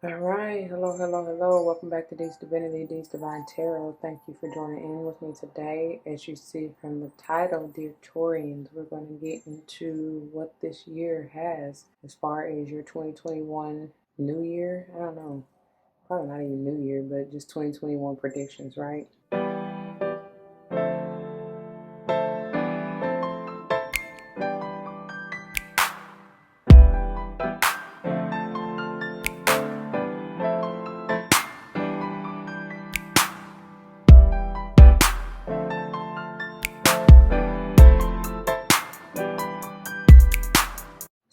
All right, hello. Welcome back to D's Divinity, D's Divine Tarot. Thank you for joining in with me today. As you see from the title, dear Taurians, we're going to get into what this year has as far as your 2021 New Year. I don't know, probably not even New Year, but just 2021 predictions, right?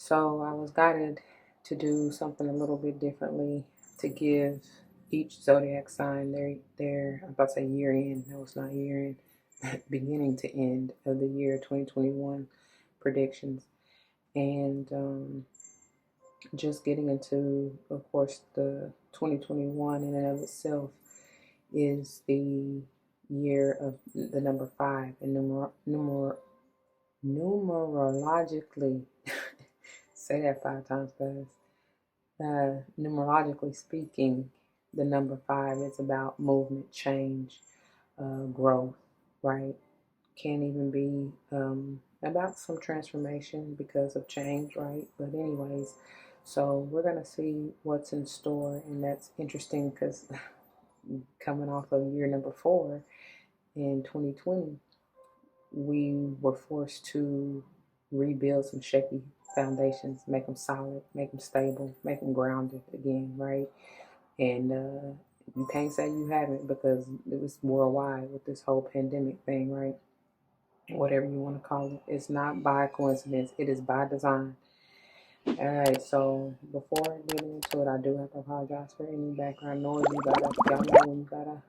So I was guided to do something a little bit differently to give each zodiac sign their I'm about to say year end. No, it's not year end. Beginning to end of the year 2021 predictions, and just getting into, of course, the 2021 in and of itself is the year of the number 5, and numerologically say that 5 times fast. Numerologically speaking, the number 5 is about movement, change, growth, right? Can even be about some transformation because of change, right? But anyways, so we're going to see what's in store, and that's interesting because coming off of year number 4 in 2020, we were forced to rebuild some shaky foundations, make them solid, make them stable, make them grounded again, right? And you can't say you haven't, because it was worldwide with this whole pandemic thing, right? Whatever you want to call it. It's not by coincidence, it is by design. Alright, so before getting into it, I do have to apologize for any background noise. Y'all know when you got a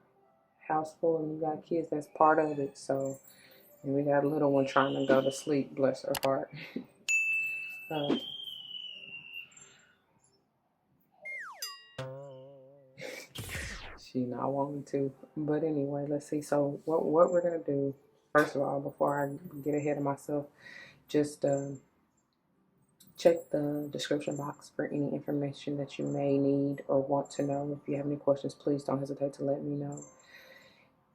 house full and you got kids, that's part of it. So, and we got a little one trying to go to sleep, bless her heart. uh, she not wanting to. But anyway, let's see. So what we're gonna do, first of all, before I get ahead of myself, just check the description box for any information that you may need or want to know. If you have any questions, please don't hesitate to let me know.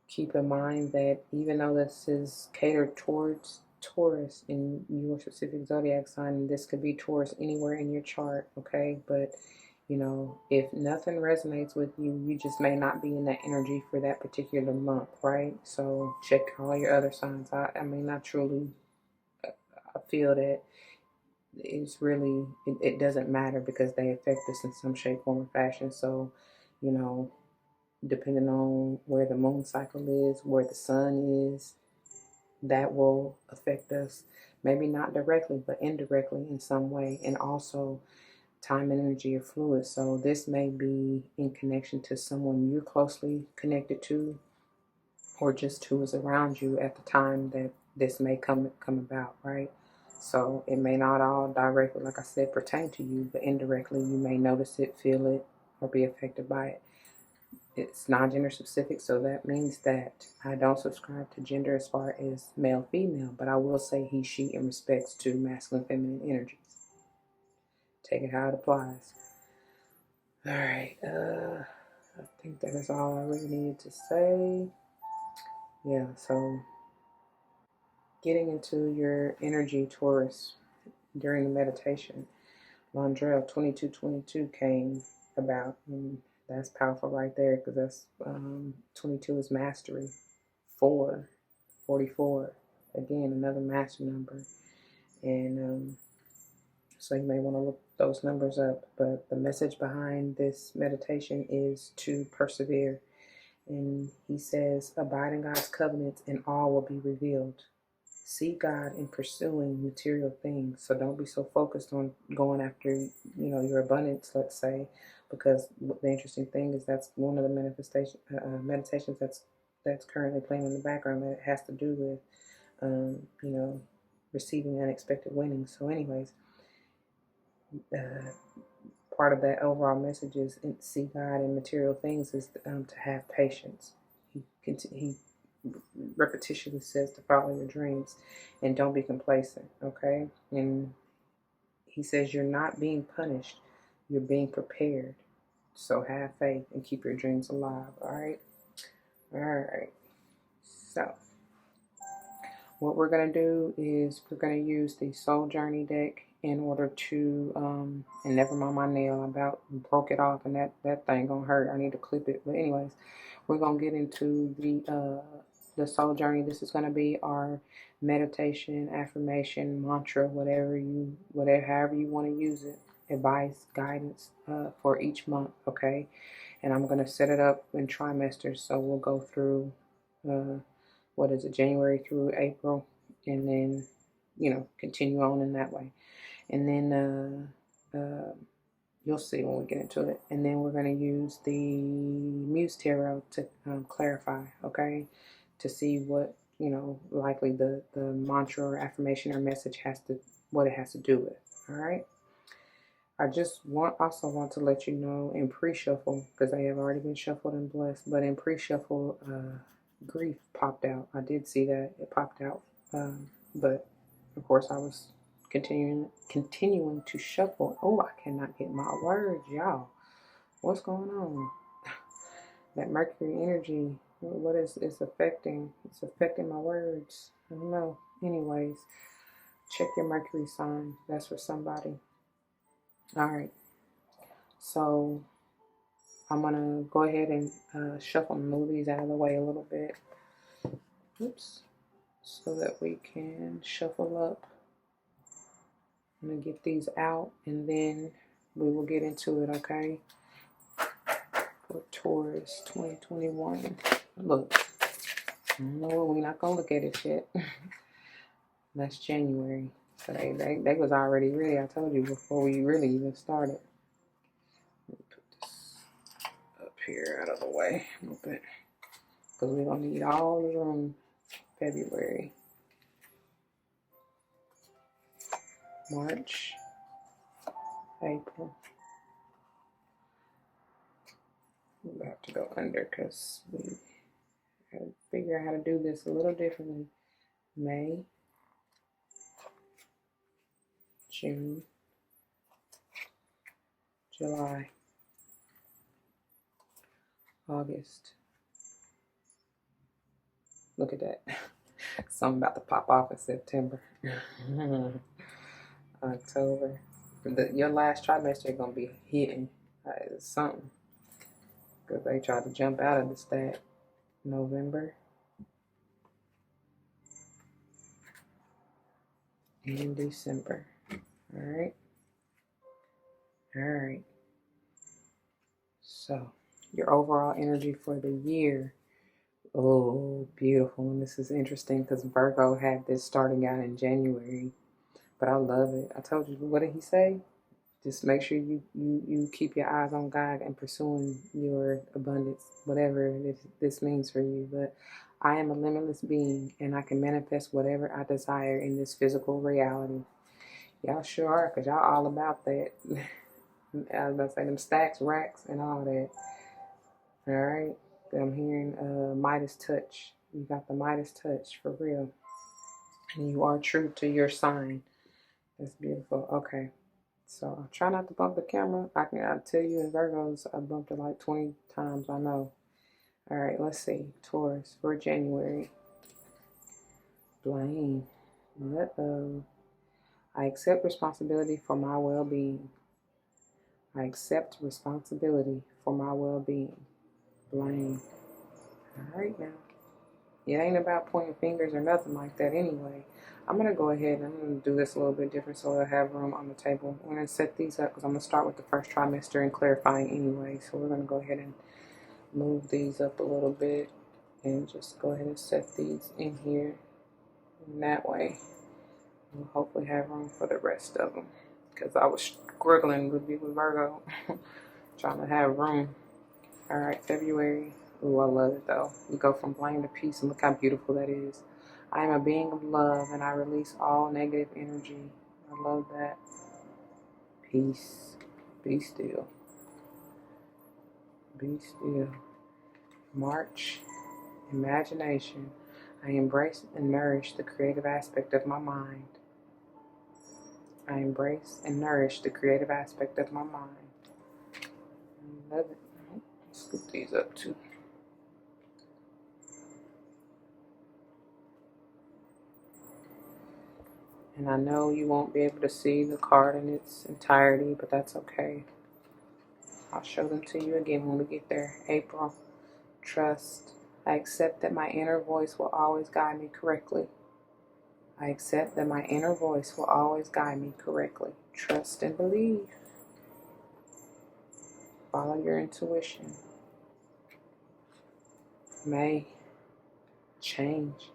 Keep in mind that even though this is catered towards Taurus in your specific zodiac sign, this could be Taurus anywhere in your chart, okay? But you know, if nothing resonates with you, you just may not be in that energy for that particular month, right? So check all your other signs. I mean, I truly, I feel that it's really, it doesn't matter because they affect us in some shape, form, or fashion. So, you know, depending on where the moon cycle is, where the sun is, that will affect us. Maybe not directly, but indirectly in some way. And also, time and energy are fluid. So this may be in connection to someone you're closely connected to, or just who is around you at the time that this may come about, right? So it may not all directly, like I said, pertain to you, but indirectly you may notice it, feel it, or be affected by it. It's non-gender specific, so that means that I don't subscribe to gender as far as male, female, but I will say he, she in respects to masculine, feminine energies. Take it how it applies. All right, I think that is all I really needed to say. Yeah, so getting into your energy, Taurus, during the meditation, Landrell 2222 came about, and that's powerful right there, because that's 22 is mastery, 44, again, another master number, and so you may want to look those numbers up, but the message behind this meditation is to persevere. And he says, abide in God's covenants and all will be revealed. See God in pursuing material things. So don't be so focused on going after, your abundance, let's say, because the interesting thing is that's one of the meditations that's currently playing in the background that has to do with, receiving unexpected winnings. So anyways, part of that overall message is see God in material things is to have patience. He repetitiously says to follow your dreams and don't be complacent, okay? And he says you're not being punished, you're being prepared So have faith and keep your dreams alive. All right. All right. So what we're going to do is we're going to use the Soul Journey deck in order to, and never mind my nail, I about broke it off and that thing gonna hurt. I need to clip it. But anyways, we're going to get into the Soul Journey. This is going to be our meditation, affirmation, mantra, however you want to use it, advice, guidance for each month, okay? And I'm going to set it up in trimesters, so we'll go through what is it, January through April, and then, you know, continue on in that way. And then you'll see when we get into it. And then we're going to use the Muse Tarot to clarify, okay, to see what, you know, likely the mantra or affirmation or message what it has to do with. All right. I just also want to let you know in pre-shuffle, because they have already been shuffled and blessed, but in pre-shuffle, grief popped out. I did see that it popped out, but of course I was continuing to shuffle. Oh, I cannot get my words, y'all. What's going on? That Mercury energy, what is affecting? It's affecting my words. I don't know. Anyways, check your Mercury sign. That's for somebody. All right. So I'm gonna go ahead and shuffle and move these out of the way a little bit. Oops. So that we can shuffle up. I'm gonna get these out and then we will get into it, okay? For Taurus 2021. Look, no, we're not gonna look at it yet. That's January. So they was already ready. I told you before we really even started. Let me put this up here out of the way a little bit, because we're gonna need all the room. February, March, April. We have to go under because we have to figure out how to do this a little differently. May, June, July, August. Look at that. Something about to pop off in September. October. Your last trimester is going to be hitting something, because they tried to jump out of the stack. November. And December. All right. All right. So your overall energy for the year. Oh, beautiful. And this is interesting because Virgo had this starting out in January, but I love it. I told you, what did he say? Just make sure you keep your eyes on God and pursuing your abundance, whatever this means for you. But I am a limitless being, and I can manifest whatever I desire in this physical reality. Y'all sure are, because y'all all about that. I was about to say them stacks, racks, and all that. All right. I'm hearing Midas touch. You got the Midas touch for real. And you are true to your sign. That's beautiful. Okay. So I'll try not to bump the camera. I'll tell you in Virgos, I bumped it like 20 times, I know. All right, let's see. Taurus for January. Blame. I accept responsibility for my well-being. I accept responsibility for my well-being. Blame. All right now. It ain't about pointing fingers or nothing like that anyway. I'm going to go ahead and I'm going to do this a little bit different so I have room on the table. I'm going to set these up because I'm going to start with the first trimester and clarifying anyway. So we're going to go ahead and move these up a little bit and just go ahead and set these in here. And that way we'll hopefully have room for the rest of them, because I was struggling with Virgo trying to have room. All right, February. Ooh, I love it though. We go from blame to peace, and look how beautiful that is. I am a being of love, and I release all negative energy. I love that. Peace. Be still. Be still. March. Imagination. I embrace and nourish the creative aspect of my mind. I embrace and nourish the creative aspect of my mind. Love it. Scoop these up too. And I know you won't be able to see the card in its entirety, but that's okay. I'll show them to you again when we get there. April, trust. I accept that my inner voice will always guide me correctly. I accept that my inner voice will always guide me correctly. Trust and believe. Follow your intuition. May, change.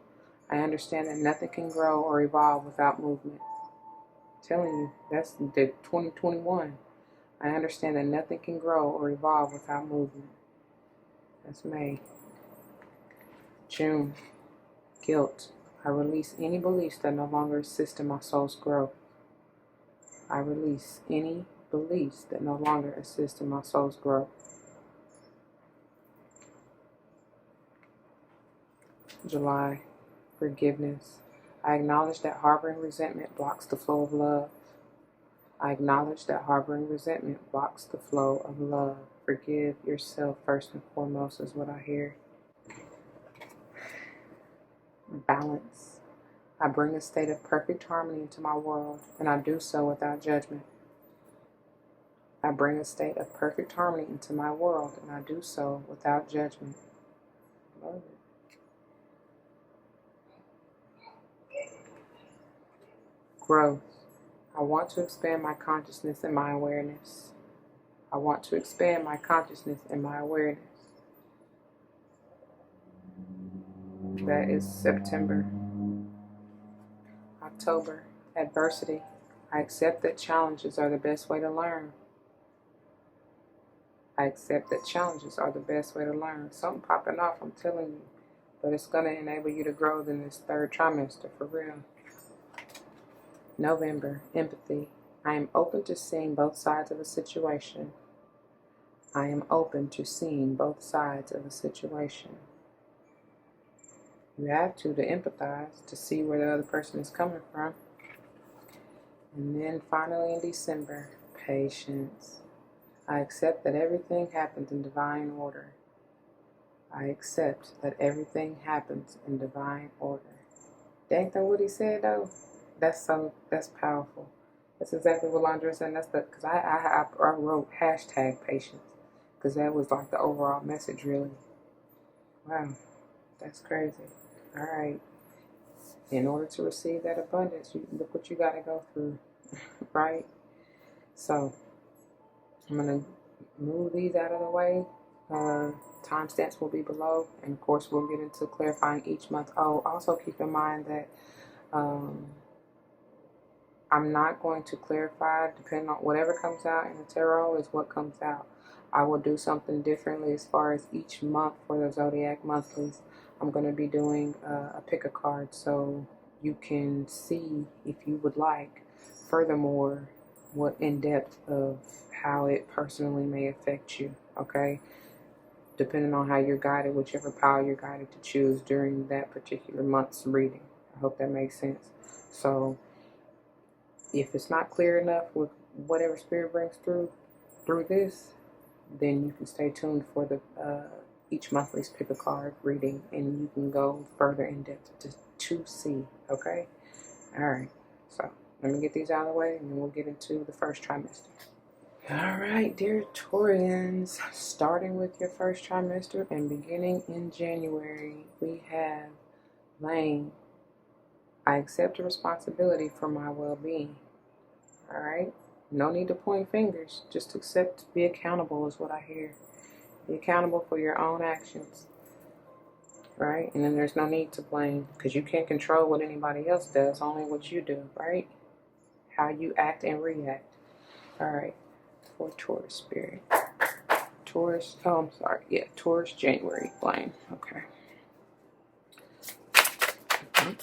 I understand that nothing can grow or evolve without movement. I'm telling you, that's the 2021. I understand that nothing can grow or evolve without movement. That's May. June, guilt. I release any beliefs that no longer assist in my soul's growth. I release any beliefs that no longer assist in my soul's growth. July, forgiveness. I acknowledge that harboring resentment blocks the flow of love. I acknowledge that harboring resentment blocks the flow of love. Forgive yourself first and foremost is what I hear. Balance. I bring a state of perfect harmony into my world, and I do so without judgment. I bring a state of perfect harmony into my world, and I do so without judgment. Love it. Growth. I want to expand my consciousness and my awareness. I want to expand my consciousness and my awareness. That is September. October, adversity. I accept that challenges are the best way to learn. I accept that challenges are the best way to learn. Something popping off, I'm telling you. But it's going to enable you to grow in this third trimester, for real. November, empathy. I am open to seeing both sides of a situation. I am open to seeing both sides of a situation. You have to empathize, to see where the other person is coming from. And then finally in December, patience. I accept that everything happens in divine order. I accept that everything happens in divine order. Ain't that what he said though? That's powerful. That's exactly what Landra said. Because I wrote hashtag patience. Because that was like the overall message, really. Wow, that's crazy. All right. In order to receive that abundance, look what you got to go through, right? So, I'm going to move these out of the way. Timestamps will be below. And, of course, we'll get into clarifying each month. Oh, also keep in mind that I'm not going to clarify, depending on whatever comes out in the tarot is what comes out. I will do something differently as far as each month for the Zodiac Monthlies. I'm going to be doing a pick a card so you can see, if you would like, furthermore, what in depth of how it personally may affect you, okay? Depending on how you're guided, whichever power you're guided to choose during that particular month's reading. I hope that makes sense. So, if it's not clear enough with whatever spirit brings through this, then you can stay tuned for the each monthly's pick a card reading, and you can go further in depth to see, okay? All right, so let me get these out of the way, and then we'll get into the first trimester. All right, dear Taurians, starting with your first trimester and beginning in January, we have Lane. I accept the responsibility for my well-being. All right, no need to point fingers, just accept, be accountable is what I hear. Be accountable for your own actions, right? And then there's no need to blame, because you can't control what anybody else does, only what you do, right? How you act and react. All right, for Taurus spirit. Taurus, oh, I'm sorry. Yeah, Taurus, January, blame. Okay.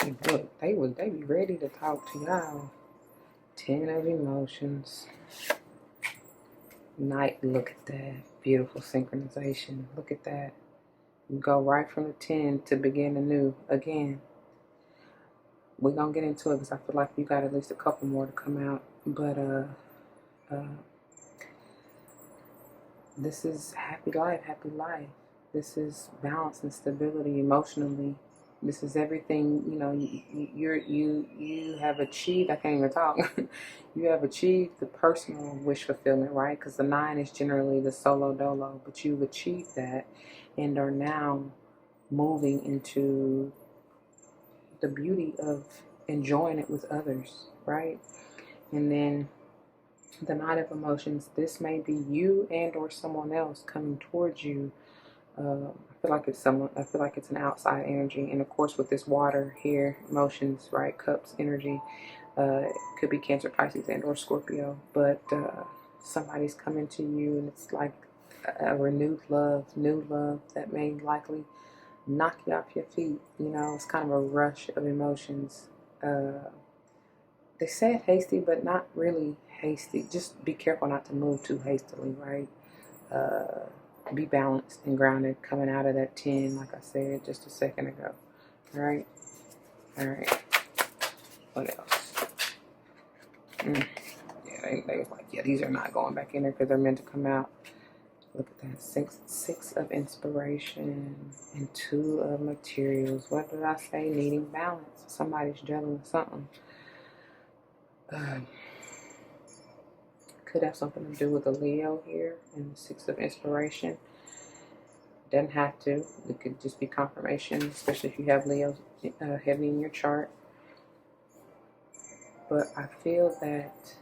Look, they be ready to talk to y'all. 10 of emotions. Night, look at that. Beautiful synchronization. Look at that. You go right from the 10 to begin anew again. We're going to get into it because I feel like you got at least a couple more to come out. But, This is happy life, happy life. This is balance and stability emotionally. This is everything, you know, you have achieved, I can't even talk. You have achieved the personal wish fulfillment, right? Because the 9 is generally the solo dolo, but you've achieved that and are now moving into the beauty of enjoying it with others, right? And then the 9 of emotions, this may be you and or someone else coming towards you. I feel like it's someone. I feel like it's an outside energy, and of course, with this water here, emotions, right? Cups, energy. It could be Cancer, Pisces, and or Scorpio. But somebody's coming to you, and it's like a renewed love, new love that may likely knock you off your feet. You know, it's kind of a rush of emotions. They said hasty, but not really hasty. Just be careful not to move too hastily, right? Uh, be balanced and grounded coming out of that 10, like I said just a second ago. All right? All right. What else? Yeah, they was like, yeah, these are not going back in there because they're meant to come out. Look at that. Six of inspiration and 2 of materials. What did I say? Needing balance. Somebody's juggling something. Could have something to do with a Leo here and the 6 of inspiration. Doesn't have to. It could just be confirmation, especially if you have Leo heavy in your chart. But I feel that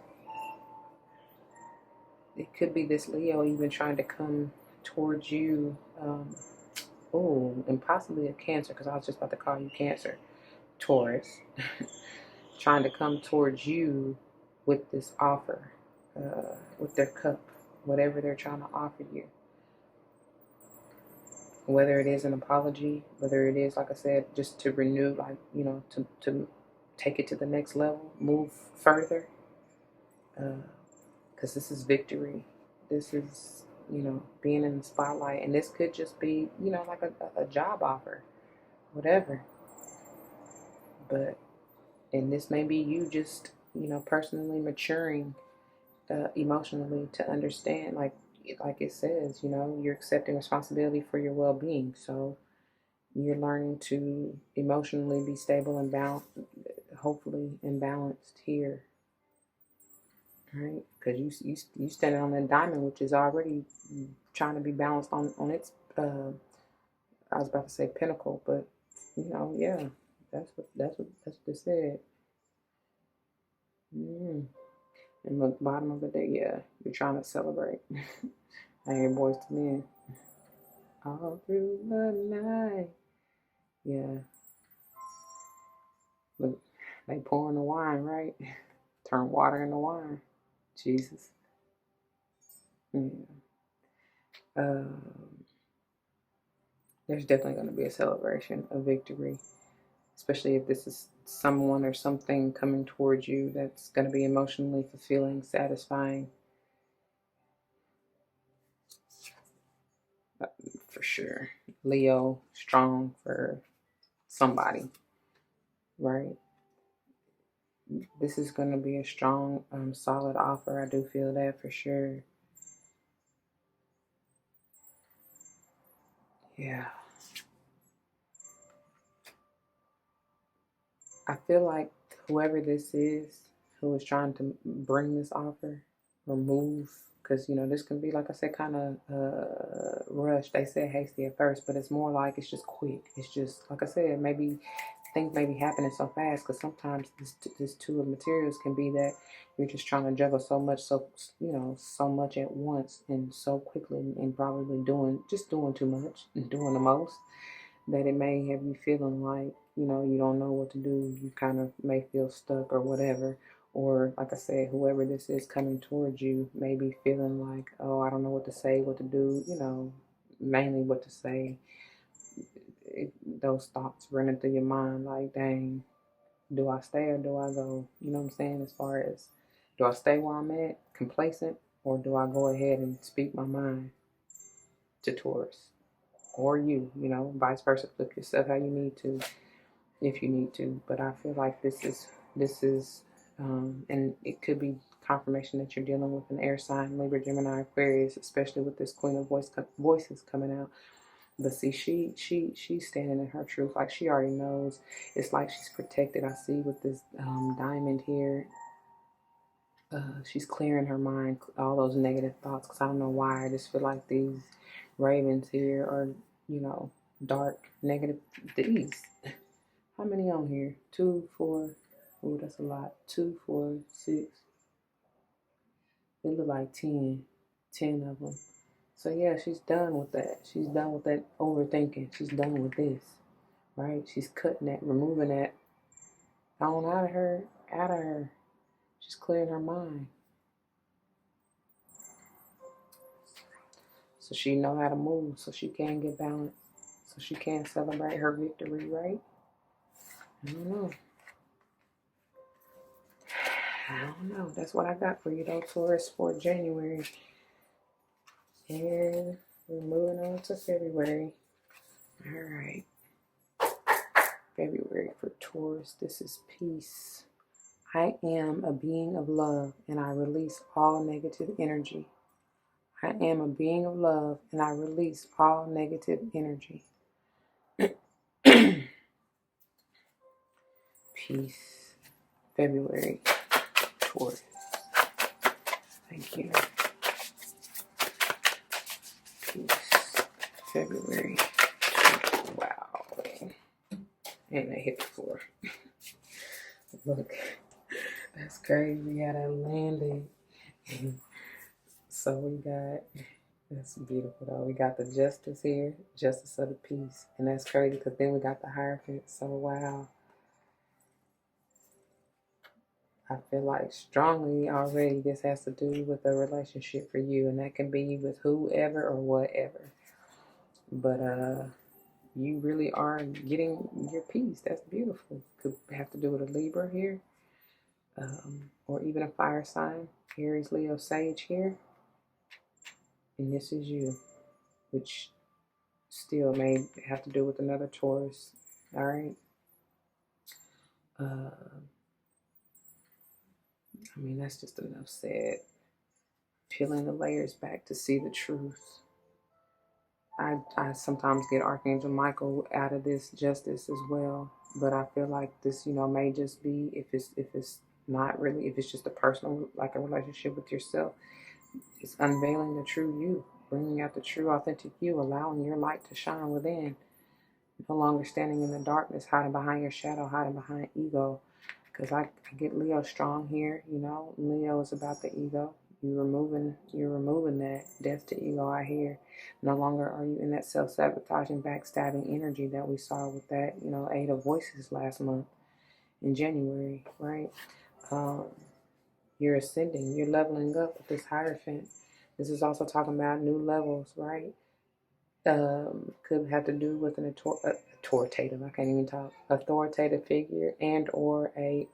it could be this Leo even trying to come towards you. And possibly a Cancer, because I was just about to call you Cancer. Taurus. Trying to come towards you with this offer, with their cup, whatever they're trying to offer you. Whether it is an apology, whether it is, like I said, just to renew, like, you know, to take it to the next level, move further. Because this is victory. This is, you know, being in the spotlight. And this could just be, you know, like a job offer, whatever. And this may be you just, you know, personally maturing emotionally to understand, like it says, you know, you're accepting responsibility for your well-being. So you're learning to emotionally be stable and balanced, hopefully, and balanced here, right? Because you standing on that diamond, which is already trying to be balanced on its. I was about to say pinnacle, but you know, yeah, that's what they said. And the bottom of the day, yeah, you're trying to celebrate. I hear Boys to Men all through the night. Yeah, look, they pouring the wine, right? Turn water into wine. Jesus. Yeah. There's definitely going to be a celebration of victory, especially if this is someone or something coming towards you that's going to be emotionally fulfilling, satisfying. For sure. Leo, strong for somebody, right? This is going to be a strong, solid offer. I do feel that for sure. Yeah. I feel like whoever this is who is trying to bring this offer or move, because, you know, this can be, like I said, kind of rushed. They said hasty at first, but it's more like it's just quick. It's just, like I said, maybe things may be happening so fast, because sometimes this 2 of materials can be that you're just trying to juggle so much, so much at once and so quickly, and probably doing too much and doing the most, that it may have you feeling like, you know, you don't know what to do. You kind of may feel stuck or whatever. Or, like I said, whoever this is coming towards you may be feeling like, oh, I don't know what to say, what to do, you know, mainly what to say. Those thoughts running through your mind like, dang, do I stay or do I go? You know what I'm saying? As far as, do I stay where I'm at, complacent, or do I go ahead and speak my mind to Taurus? Or you know, vice versa. Flip yourself how you need to, if you need to. But I feel like this is, and it could be confirmation that you're dealing with an air sign, Libra, Gemini, Aquarius, especially with this Queen of Voices coming out. But see, she's standing in her truth. Like, she already knows. It's like she's protected. I see with this diamond here. She's clearing her mind, all those negative thoughts, because I don't know why. I just feel like these ravens here are, you know, dark, negative. These. How many on here? 2, 4. Oh, that's a lot. 2, 4, 6. It look like 10. 10 of them. So yeah, she's done with that. She's done with that overthinking. She's done with this, right? She's cutting that, removing that on out of her, out of her. She's clearing her mind. So she know how to move, so she can get balanced, so she can celebrate her victory, right? I don't know. I don't know. That's what I got for you, though, Taurus, for January. And we're moving on to February. All right. February for Taurus. This is peace. I am a being of love, and I release all negative energy. I am a being of love, and I release all negative energy. Peace. February. Taurus. Thank you. Peace. February. Wow. And I hit the floor. Look. That's crazy how that landed. So we got, that's beautiful though. We got the justice here, justice of the peace. And that's crazy because then we got the Hierophant. So wow. I feel like strongly already this has to do with a relationship for you. And that can be with whoever or whatever. But you really are getting your peace. That's beautiful. Could have to do with a Libra here. Or even a fire sign. Aries, Leo, Sage here. And this is you, which still may have to do with another Taurus. All right. I mean, that's just enough said. Peeling the layers back to see the truth. I sometimes get Archangel Michael out of this justice as well, but I feel like this, you know, may just be if it's not really, if it's just a personal, like a relationship with yourself. It's unveiling the true you, bringing out the true, authentic you, allowing your light to shine within. No longer standing in the darkness, hiding behind your shadow, hiding behind ego. Because I get Leo strong here, you know. Leo is about the ego. You're removing that death to ego, I hear. No longer are you in that self-sabotaging, backstabbing energy that we saw with that, you know, 8 of Voices last month in January, right? You're ascending, you're leveling up with this Hierophant. This is also talking about new levels, right? Could have to do with an authoritative, I can't even talk, authoritative figure and or a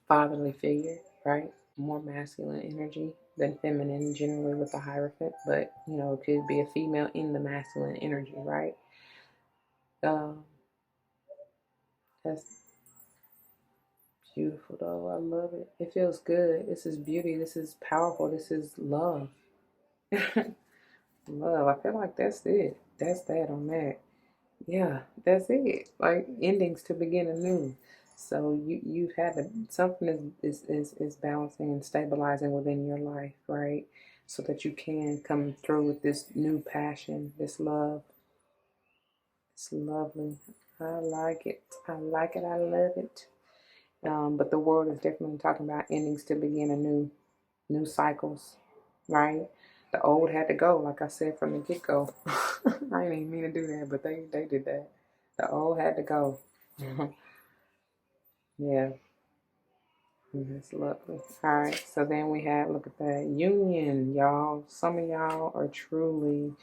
fatherly figure, right? More masculine energy than feminine generally with the Hierophant, but, you know, it could be a female in the masculine energy, right? That's beautiful though. I love it. It feels good. This is beauty. This is powerful. This is love. Love. I feel like that's it. That's that on that. Yeah, that's it. Like endings to begin anew. So you've had to, something is balancing and stabilizing within your life, right? So that you can come through with this new passion, this love. It's lovely. I like it. I like it. I love it. But the world is definitely talking about endings to begin anew, new cycles, right? The old had to go, like I said from the get-go. I didn't even mean to do that, but they did that. The old had to go. Yeah. That's lovely. All right. So then we have, look at that, union, y'all. Some of y'all are truly,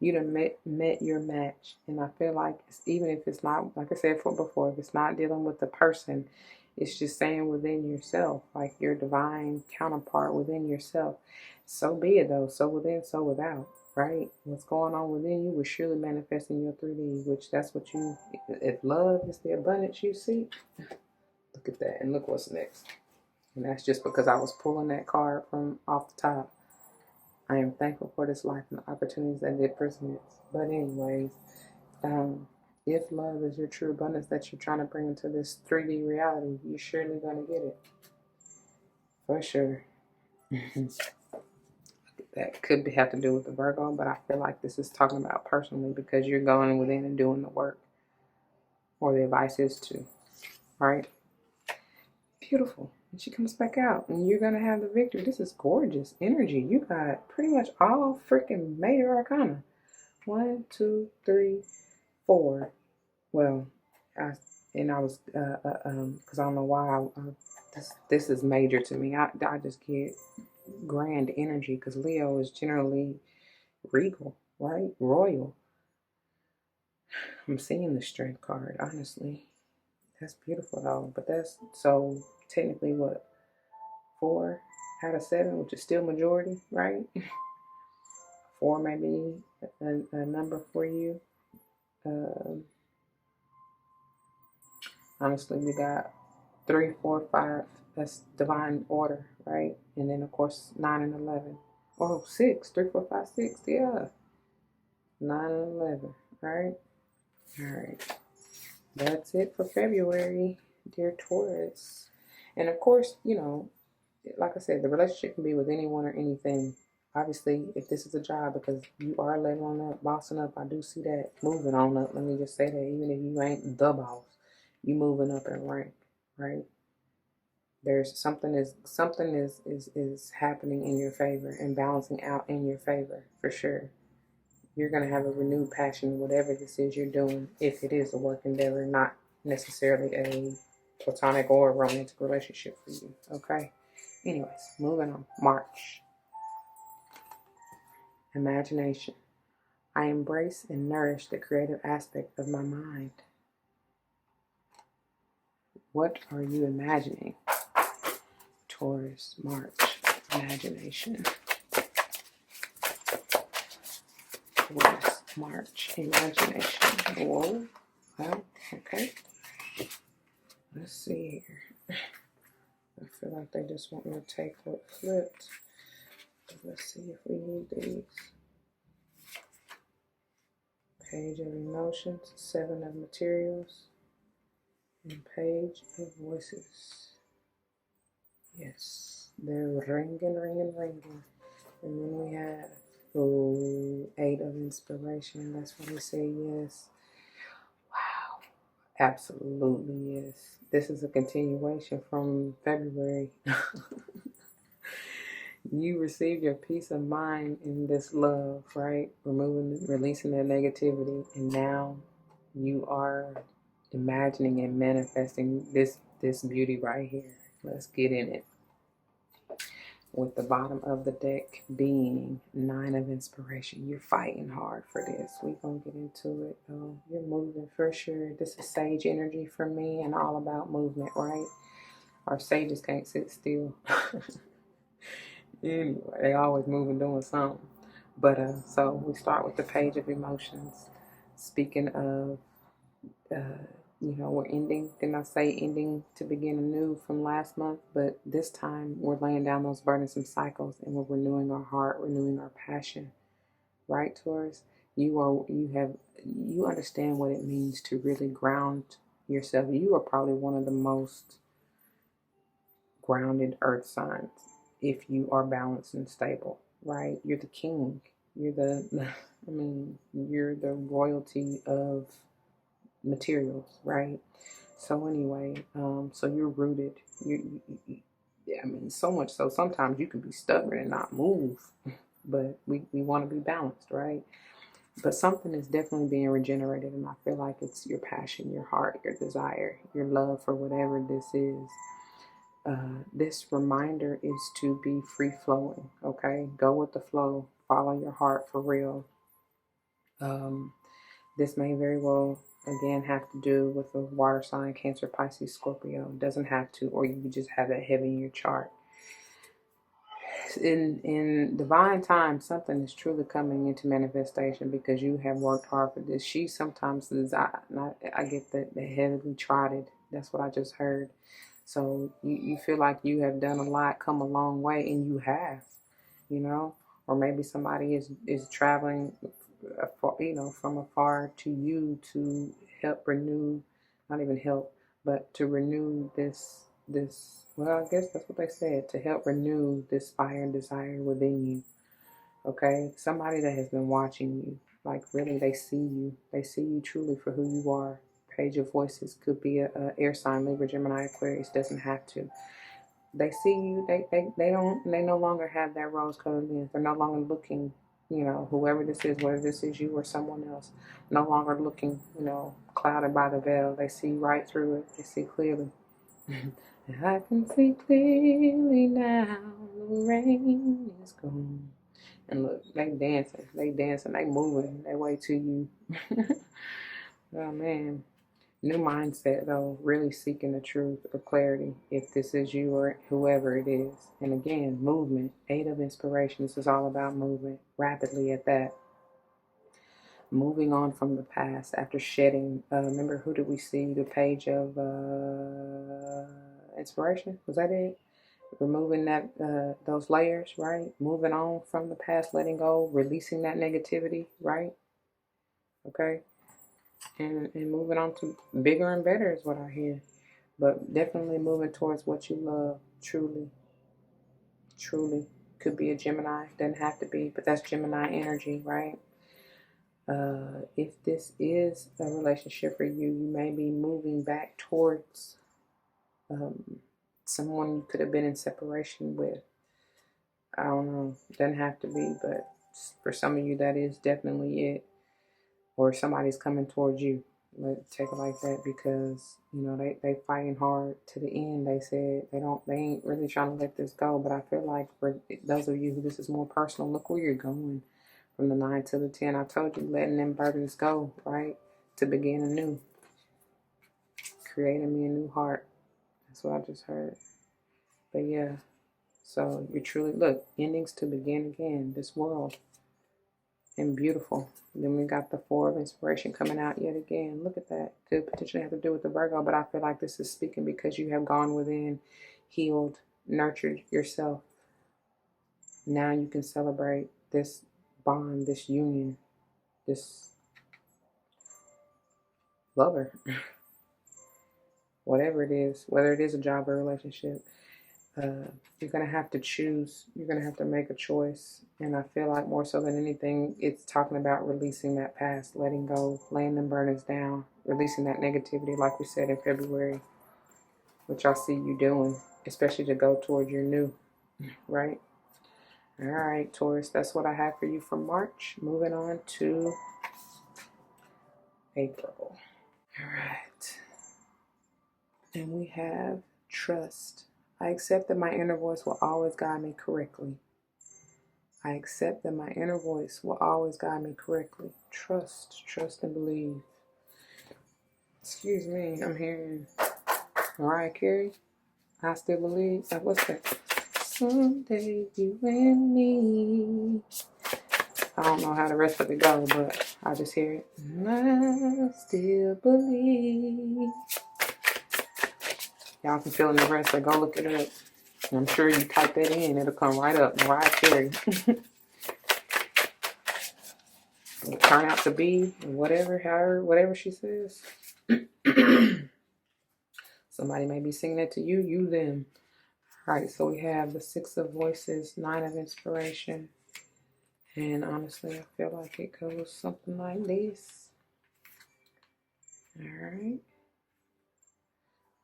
you done met your match. And I feel like even if it's not, like I said before, if it's not dealing with the person, it's just saying within yourself, like your divine counterpart within yourself. So be it though. So within, so without, right? What's going on within you will surely manifest in your 3D, which that's what you, if love is the abundance you seek, look at that. And look what's next. And that's just because I was pulling that card from off the top. I am thankful for this life and the opportunities that it presents. But anyways, if love is your true abundance that you're trying to bring into this 3D reality, you're surely going to get it. For sure. That could have to do with the Virgo, but I feel like this is talking about personally because you're going within and doing the work. Or the advice is to. Right? Beautiful. And she comes back out and you're going to have the victory. This is gorgeous energy. You got pretty much all freaking major arcana. 1, 2, 3, 4. Well, I was, because I don't know why this is major to me. I just get grand energy because Leo is generally regal, right? Royal. I'm seeing the strength card, honestly. That's beautiful though. But that's so technically what? 4 out of 7, which is still majority, right? 4 may be a number for you. Honestly, we got 3, 4, 5. That's divine order, right? And then of course 9 and 11. Oh, 6. 3, 4, 5, 6. Yeah. 9 and 11. Right? All right. That's it for February, dear Taurus. And of course, you know, like I said, the relationship can be with anyone or anything. Obviously, if this is a job, because you are leveling up, bossing up, I do see that moving on up. Let me just say that even if you ain't the boss, you moving up in rank, right? There's something is happening in your favor and balancing out in your favor for sure. You're going to have a renewed passion, whatever this is you're doing, if it is a work endeavor, not necessarily a platonic or romantic relationship for you. Okay. Anyways, moving on. March. Imagination. I embrace and nourish the creative aspect of my mind. What are you imagining? Taurus, March. Imagination. Taurus, March. Imagination. Whoa. Well, okay. Let's see here. I feel like they just want me to take what flipped. Let's see if we need these. Page of emotions, 7 of materials, and page of voices. Yes, they're ringing. And then we have 8 of inspiration. That's what we say, yes. Wow, absolutely yes. This is a continuation from February. You receive your peace of mind in this love, right? Releasing that negativity, and now you are imagining and manifesting this beauty right here. Let's get in it. With the bottom of the deck being 9 of inspiration. You're fighting hard for this. We're going to get into it, though. You're moving for sure. This is sage energy for me and all about movement, right? Our sages can't sit still. Anyway, they always moving, doing something. But so we start with the page of emotions. Speaking of, you know, we're ending. Didn't I say ending to begin anew from last month? But this time we're laying down those burdensome cycles and we're renewing our heart, renewing our passion. Right, Taurus? You understand what it means to really ground yourself. You are probably one of the most grounded earth signs if you are balanced and stable, right? You're the king. You're you're the royalty of materials, right? So anyway, so you're rooted. So much so sometimes you can be stubborn and not move, but we want to be balanced, right? But something is definitely being regenerated, and I feel like it's your passion, your heart, your desire, your love for whatever this is. This reminder is to be free flowing, okay? Go with the flow, follow your heart for real. This may very well, again, have to do with a water sign, Cancer, Pisces, Scorpio. It doesn't have to, or you just have that heavy in your chart. In divine time, something is truly coming into manifestation because you have worked hard for this. She sometimes is, I get that heavily trotted. That's what I just heard. So you feel like you have done a lot, come a long way, and you have, you know. Or maybe somebody is traveling, from afar to you to help renew, not even help, but to renew this. Well, I guess that's what they said, to help renew this fire and desire within you. Okay, somebody that has been watching you, like really, they see you. They see you truly for who you are. Page of Voices could be a air sign, Libra, Gemini, Aquarius. Doesn't have to. They see you. They don't. They no longer have that rose-colored lens. They're no longer looking. Whoever this is, whether this is you or someone else, no longer looking. Clouded by the veil. They see right through it. They see clearly. I can see clearly now. The rain is gone. And look, they dancing, they moving their way to you. Oh man. New mindset though, really seeking the truth or clarity if this is you or whoever it is. And again, movement, 8 of inspiration. This is all about movement, rapidly at that. Moving on from the past after shedding. Remember, who did we see? The page of inspiration? Was that it? Removing those layers, right? Moving on from the past, letting go, releasing that negativity, right? Okay, and moving on to bigger and better is what I hear. But definitely moving towards what you love, truly. Could be a Gemini, doesn't have to be, but that's Gemini energy, right? If this is a relationship for you, you may be moving back towards someone you could have been in separation with. I don't know. Doesn't have to be, but for some of you, that is definitely it. Or somebody's coming towards you. Take it like that, because they fighting hard to the end. They said they ain't really trying to let this go. But I feel like for those of you who this is more personal, look where you're going from the 9 to the 10. I told you, letting them burdens go, right? To begin anew, creating me a new heart. That's what I just heard. But yeah. So you truly, look, endings to begin again, this world, and beautiful. Then we got the 4 of inspiration coming out yet again. Look at that. Could potentially have to do with the Virgo, but I feel like this is speaking because you have gone within, healed, nurtured yourself. Now you can celebrate this bond, this union, this lover, whatever it is, whether it is a job or relationship. You're going to have to choose. You're going to have to make a choice. And I feel like more so than anything, it's talking about releasing that past, letting go, laying them burdens down, releasing that negativity, like we said in February, which I see you doing, especially to go toward your new, right? All right, Taurus, that's what I have for you for March. Moving on to April. All right. And we have trust. I accept that my inner voice will always guide me correctly. I accept that my inner voice will always guide me correctly. Trust and believe. Excuse me, I'm hearing Mariah Carey. I still believe. What's that? Someday you and me. I don't know how the rest of it goes, but I just hear it. I still believe. Y'all can fill in the rest, so go look it up. I'm sure you type that in, it'll come right up. Mariah Carey. It'll turn out to be whatever she says. Somebody may be singing it to you, you them. All right, so we have the 6 of Voices, 9 of Inspiration. And honestly, I feel like it goes something like this. All right.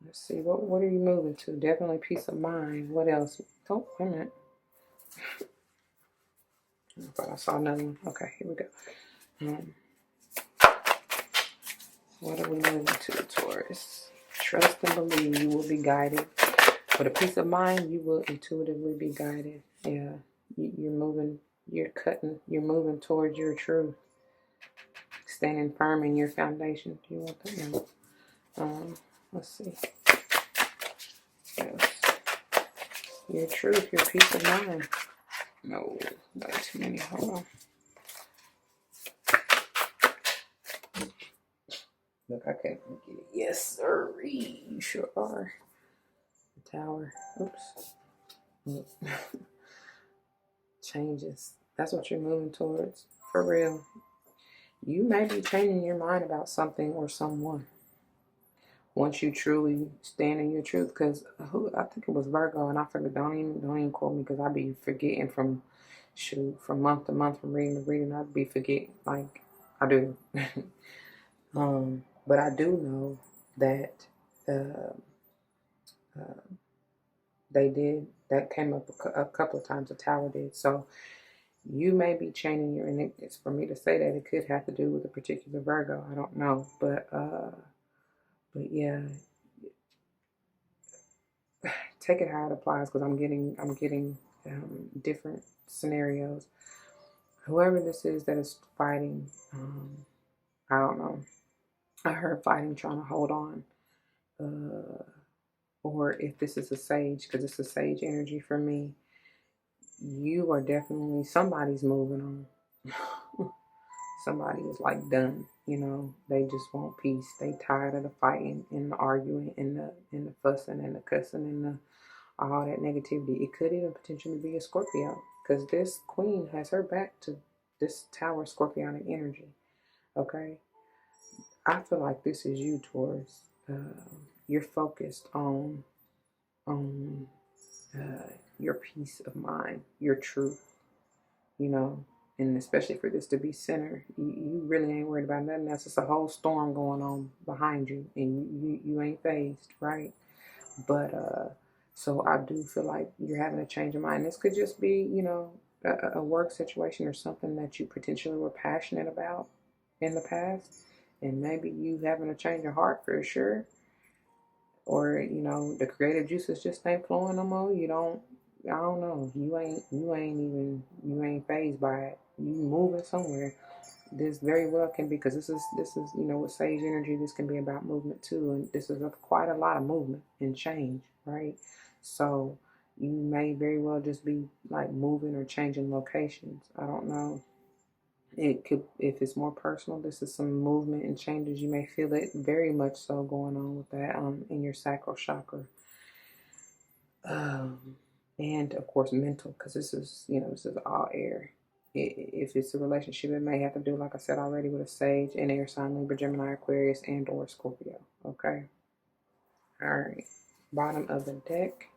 Let's see, what are you moving to? Definitely peace of mind. What else? Oh, wait a minute. I thought I saw another one. Okay, here we go. What are we moving to, Taurus? Trust and believe you will be guided. For the peace of mind, you will intuitively be guided. Yeah, you're moving, you're moving towards your truth. Standing firm in your foundation. Do you want that? No. Let's see. Yes. Your truth, your peace of mind. No, not too many. Hold on. Look, I can't get it. Yes, sir. You sure are. Tower. Oops. Changes. That's what you're moving towards. For real. You may be changing your mind about something or someone once you truly stand in your truth. Because I think it was Virgo, and I forget. Don't even quote me, because I be forgetting from month to month, from reading to reading. I'd be forgetting, like I do. But I do know that they did. That came up a couple of times. The Tower did. So you may be changing your, and it's for me to say that it could have to do with a particular Virgo. I don't know, but yeah, take it how it applies, because I'm getting different scenarios. Whoever this is that is fighting, I don't know. I heard fighting, trying to hold on, or if this is a sage, because it's a sage energy for me. You are definitely, somebody's moving on. Somebody is like done, they just want peace. They tired of the fighting and the arguing and the fussing and the cussing and all that negativity. It could even potentially be a Scorpio, because this queen has her back to this Tower Scorpionic energy. Okay, I feel like this is you, Taurus. You're focused on your peace of mind, your truth, and especially for this to be centered, you really ain't worried about nothing else. It's a whole storm going on behind you, and you ain't phased, right? But so I do feel like you're having a change of mind. This could just be, a work situation or something that you potentially were passionate about in the past, and maybe you having a change of heart for sure. Or, the creative juices just ain't flowing no more. I don't know. You ain't phased by it. You moving somewhere. This very well can be, because this is, with sage energy, this can be about movement too. And this is quite a lot of movement and change, right? So you may very well just be like moving or changing locations. I don't know. It could, if it's more personal, this is some movement and changes. You may feel it very much so going on with that in your sacral chakra. And of course mental, because this is all air. If it's a relationship, it may have to do, like I said already, with a sage, an air sign, Libra, Gemini, Aquarius, and or Scorpio. Okay. All right. Bottom of the deck,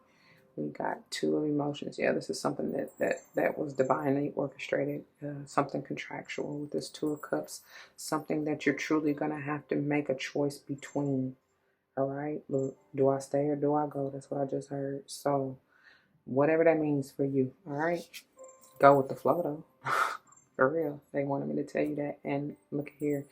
we got Two of Emotions. Yeah, this is something that was divinely orchestrated, something contractual with this Two of Cups, something that you're truly going to have to make a choice between. All right. Look, do I stay or do I go? That's what I just heard. So whatever that means for you. All right. Go with the flow though. For real. They wanted me to tell you that. And look here,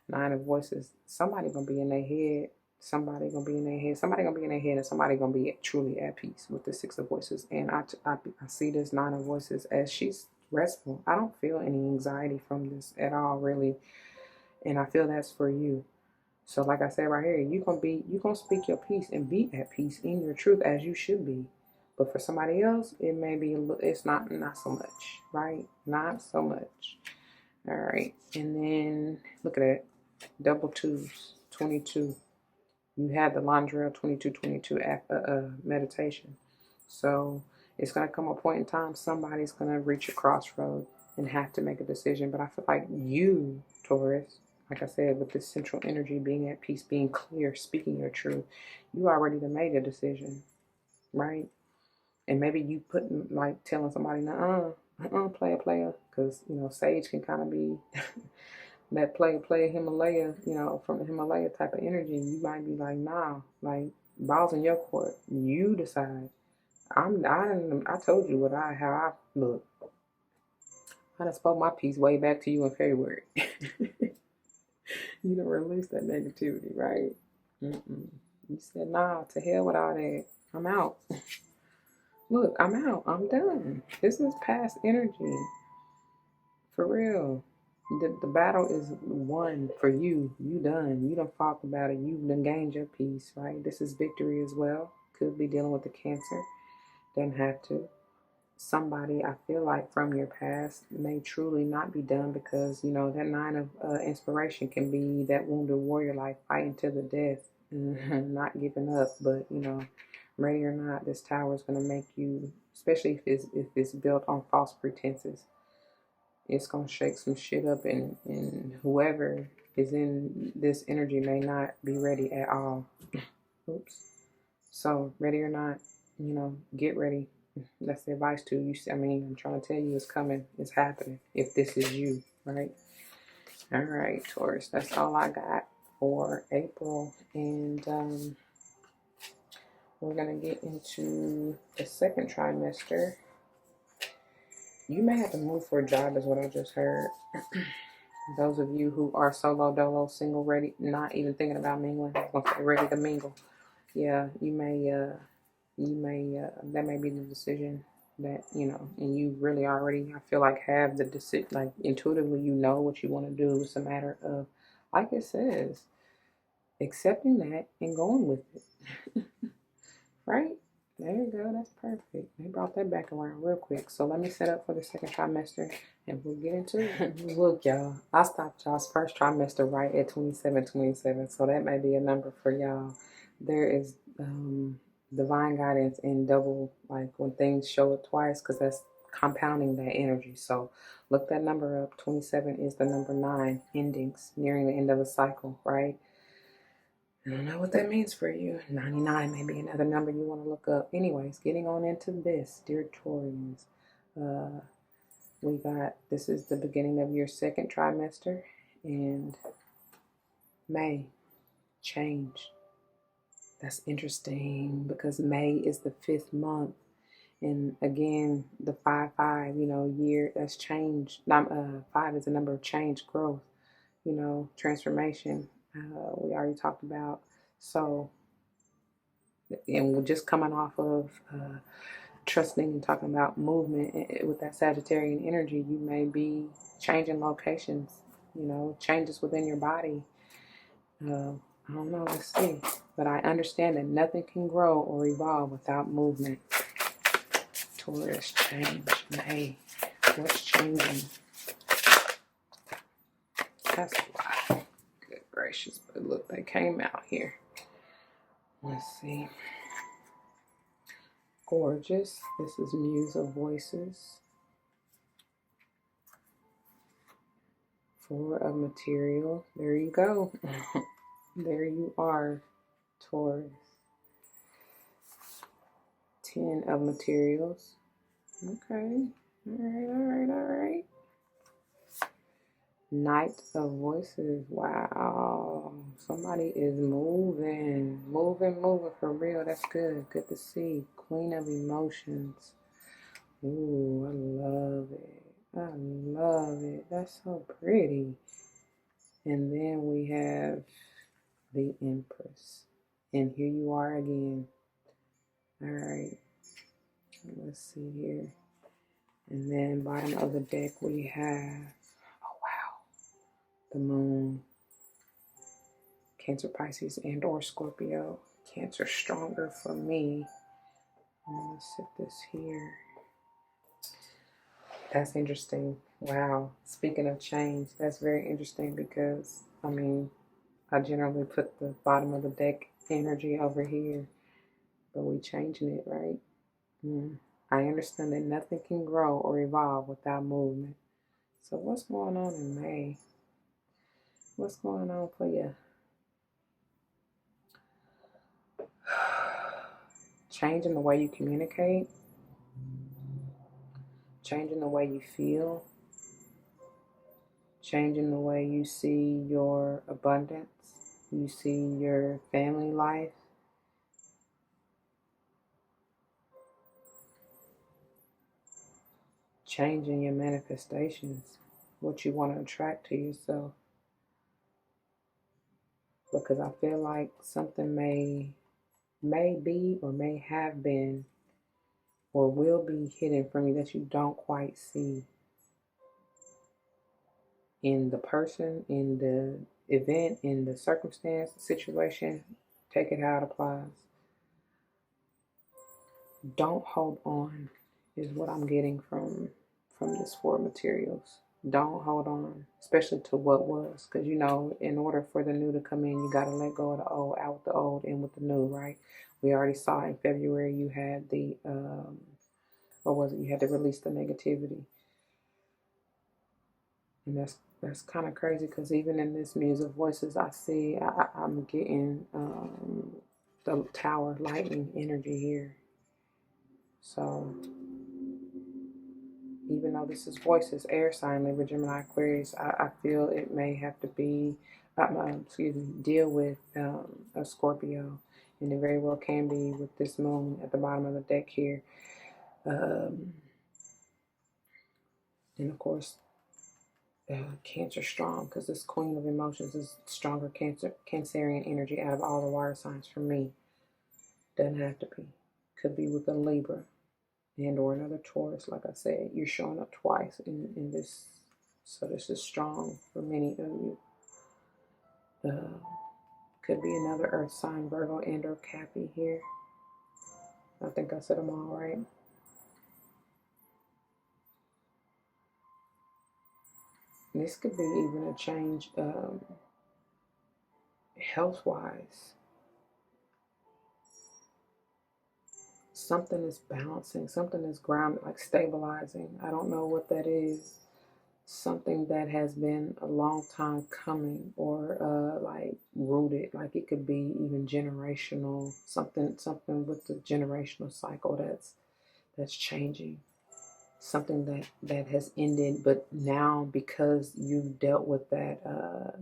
Nine of Voices. Somebody gonna be in their head. Somebody gonna be in their head. Somebody gonna be in their head, and somebody gonna be truly at peace with the Six of Voices. And I see this Nine of Voices as she's restful. I don't feel any anxiety from this at all, really. And I feel that's for you. So like I said right here, you gonna speak your peace and be at peace in your truth, as you should be. But for somebody else, it may be it's not so much, right? Not so much. All right. And then look at that. Double twos, 22. You had the Londrel 2222 meditation. So it's going to come a point in time, somebody's going to reach a crossroad and have to make a decision. But I feel like you, Taurus, like I said, with this central energy, being at peace, being clear, speaking your truth, you already made a decision, right? And maybe you putting, like, telling somebody, player, because, Sage can kind of be that player Himalaya, from the Himalaya type of energy. You might be like, nah, like, ball's in your court. You decide. I told you how I look. I done spoke my piece way back to you in February. You done released that negativity, right? You said, nah, to hell with all that. I'm out. Look, I'm out. I'm done. This is past energy. For real. The battle is won for you. You done. You done fought the battle. You done gained your peace, right? This is victory as well. Could be dealing with the Cancer. Doesn't have to. Somebody, I feel like, from your past may truly not be done, because, that Nine of Inspiration can be that wounded warrior, like fighting to the death, not giving up, but, Ready or not, this tower is going to make you, especially if it's built on false pretenses, it's going to shake some shit up, and whoever is in this energy may not be ready at all. Oops. So, ready or not, you know, get ready. That's the advice to you. I mean, I'm trying to tell you it's coming. It's happening. If this is you, right? All right, Taurus. That's all I got for April. And we're going to get into the second trimester. You may have to move for a job is what I just heard. Those of you who are solo, dolo, single, ready, not even thinking about mingling, ready to mingle. Yeah, you may, that may be the decision that, you know, and you really already, I feel like, have the decision, like intuitively, you know what you want to do. It's a matter of, like it says, accepting that and going with it. Right? There you go. That's perfect. They brought that back around real quick. So let me set up for the second trimester and we'll get into it. Look, y'all, I stopped y'all's first trimester right at 27. So that may be a number for y'all. There is divine guidance in double, like when things show up twice, because that's compounding that energy. So look that number up. 27 is the number 9, endings, nearing the end of a cycle, right? I don't know what that means for you. 99 may be another number you want to look up. Anyways, getting on into this, dear Taurians. We got, this is the beginning of your second trimester. And May, change. That's interesting because May is the 5th month. And again, the 5-5, you know, year, that's change. 5 is a number of change, growth, you know, transformation. We already talked about. So, and we're just coming off of trusting and talking about movement with that Sagittarian energy. You may be changing locations, you know, changes within your body. I don't know, let's see. But I understand that nothing can grow or evolve without movement. Taurus, change. May, what's changing? That's a lot. Good gracious, but look, they came out here. Let's see. Gorgeous. This is Muse of Voices. 4 of Material. There you go. There you are, Taurus. 10 of Materials. Okay. All right. Knight of Voices. Wow. Somebody is moving. Moving for real. That's good. Good to see. Queen of Emotions. Ooh, I love it. I love it. That's so pretty. And then we have the Empress. And here you are again. All right. Let's see here. And then bottom of the deck we have, oh wow, the Moon, Cancer, Pisces, and or Scorpio. Cancer stronger for me. I'm going to set this here. That's interesting. Wow. Speaking of change, that's very interesting because, I mean, I generally put the bottom of the deck energy over here, but we changing it, right? I understand that nothing can grow or evolve without movement. So what's going on in May? What's going on for you? Changing the way you communicate. Changing the way you feel. Changing the way you see your abundance. You see your family life. Changing your manifestations. What you want to attract to yourself. Because I feel like something may be or may have been or will be hidden from you that you don't quite see in the person, in the event, in the circumstance, the situation. Take it how it applies. Don't hold on is what I'm getting from this 4 materials. Don't hold on, especially to what was, because you know, in order for the new to come in, you got to let go of the old, out with the old, in with the new, right? We already saw in February you had the, what was it? You had to release the negativity. And that's kind of crazy because even in this Muse of Voices, I see I'm getting the Tower lightning energy here. So even though this is Voices, air sign, Libra, Gemini, Aquarius, I feel it may have to be, excuse me, deal with a Scorpio. And it very well can be with this moon at the bottom of the deck here. And of course, Cancer strong, because this Queen of Emotions is stronger Cancerian energy out of all the water signs for me. Doesn't have to be. Could be with a Libra and or another Taurus. Like I said, you're showing up twice in this. So this is strong for many of you. Could be another Earth sign, Virgo and or Cappy here. I think I said them all right. This could be even a change health-wise. Something is balancing, something is grounded, like stabilizing. I don't know what that is. Something that has been a long time coming, or like rooted, like it could be even generational, something with the generational cycle that's changing. Something that has ended, but now because you've dealt with that,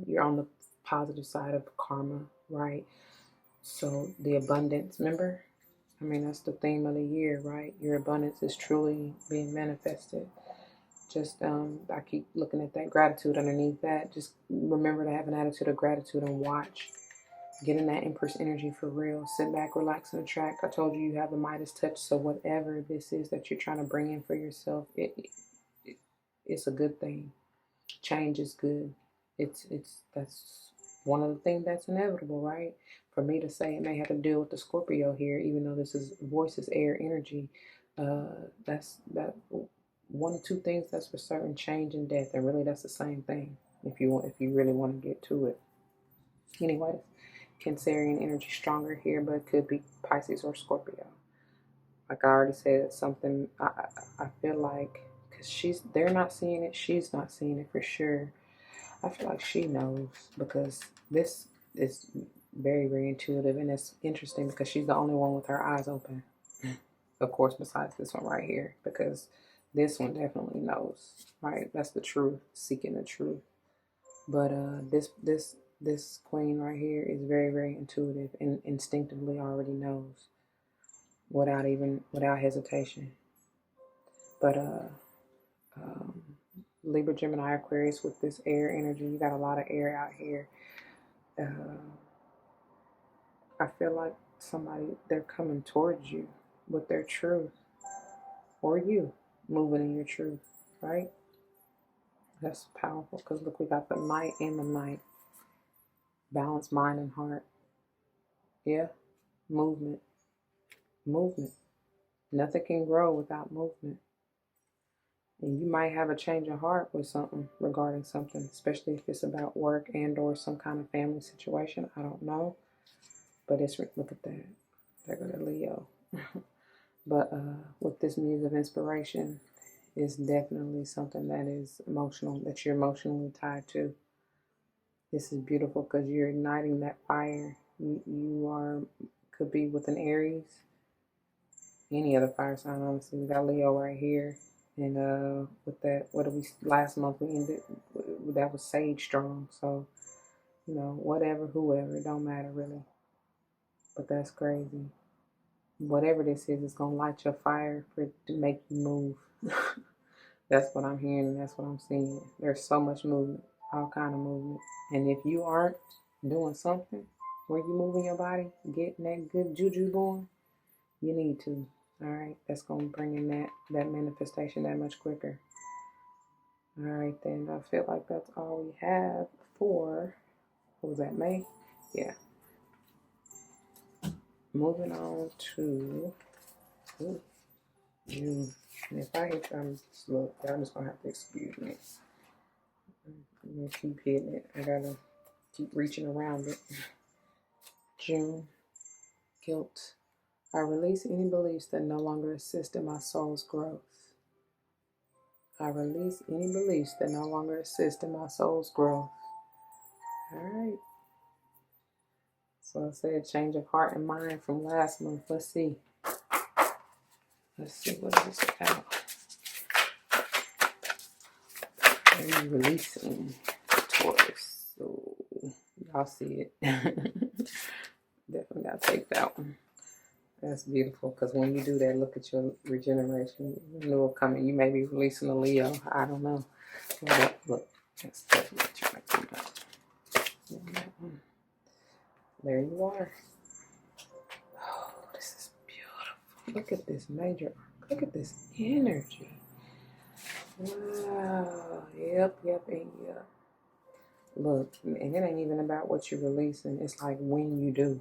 you're on the positive side of karma, right? So the abundance, remember? I mean, that's the theme of the year, right? Your abundance is truly being manifested. Just, I keep looking at that gratitude underneath that. Just remember to have an attitude of gratitude and watch. Get in that Empress energy for real. Sit back, relax, and attract. I told you have the Midas touch, so whatever this is that you're trying to bring in for yourself, it's a good thing. Change is good. That's one of the things that's inevitable, right? For me to say it may have to deal with the Scorpio here, even though this is Voices air energy. That's one or two things that's for certain: change and death, and really that's the same thing. If you really want to get to it. Anyways, Cancerian energy stronger here, but it could be Pisces or Scorpio. Like I already said, something I feel like, because they're not seeing it, she's not seeing it for sure. I feel like she knows, because this is very, very intuitive, and it's interesting because she's the only one with her eyes open. Of course, besides this one right here, because this one definitely knows, right? That's the truth, seeking the truth. But this queen right here is very, very intuitive and instinctively already knows without hesitation. But Libra, Gemini, Aquarius with this air energy, you got a lot of air out here. I feel like they're coming towards you with their truth, or you moving in your truth, right? That's powerful, because look, we got the Knight and the Knight. Balance mind and heart. Yeah, movement. Nothing can grow without movement. And you might have a change of heart with something, regarding something, especially if it's about work and or some kind of family situation. I don't know. But look at that. They're going to Leo. But with this Muse of Inspiration, is definitely something that is emotional, that you're emotionally tied to. This is beautiful because you're igniting that fire. Could be with an Aries, any other fire sign, honestly. We got Leo right here. And with that, last month we ended, that was Sage strong. So, whatever, whoever, it don't matter really. But that's crazy. Whatever this is, it's going to light your fire to make you move. That's what I'm hearing, and that's what I'm seeing. There's so much movement, all kind of movement. And if you aren't doing something where you moving your body, getting that good juju going, you need to. All right, that's going to bring in that manifestation that much quicker. All right, then I feel like that's all we have for, what was that, May? Yeah. Moving on to June. And if I hit, y'all just going to have to excuse me. I'm going to keep hitting it. I got to keep reaching around it. June, guilt, I release any beliefs that no longer assist in my soul's growth. I release any beliefs that no longer assist in my soul's growth. All right. So I said change of heart and mind from last month. Let's see. Let's see what it's about. Are you releasing Taurus? So y'all see it. Definitely gotta take that one. That's beautiful, because when you do that, look at your regeneration renewal coming. You may be releasing a Leo. I don't know. Look, that's definitely trying to come out. There you are. Oh, this is beautiful. Look at this major. Look at this energy. Wow. Yep, and yep. Look, and it ain't even about what you're releasing. It's like when you do.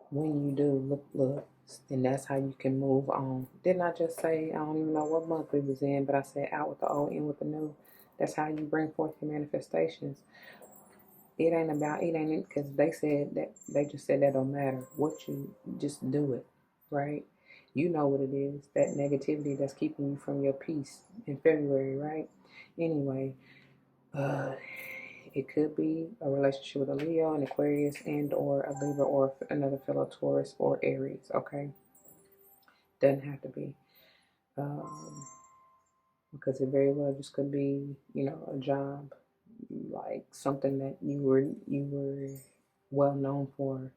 When you do, look. And that's how you can move on. Didn't I just say, I don't even know what month we was in, but I said out with the old, in with the new. That's how you bring forth your manifestations. It ain't because they just said that don't matter. What you just do it, right? You know what it is, that negativity that's keeping you from your peace in February, right? Anyway, it could be a relationship with a Leo, an Aquarius, and or a Libra, or another fellow Taurus or Aries, okay? Doesn't have to be. Because it very well just could be, a job, like something that you were well known for.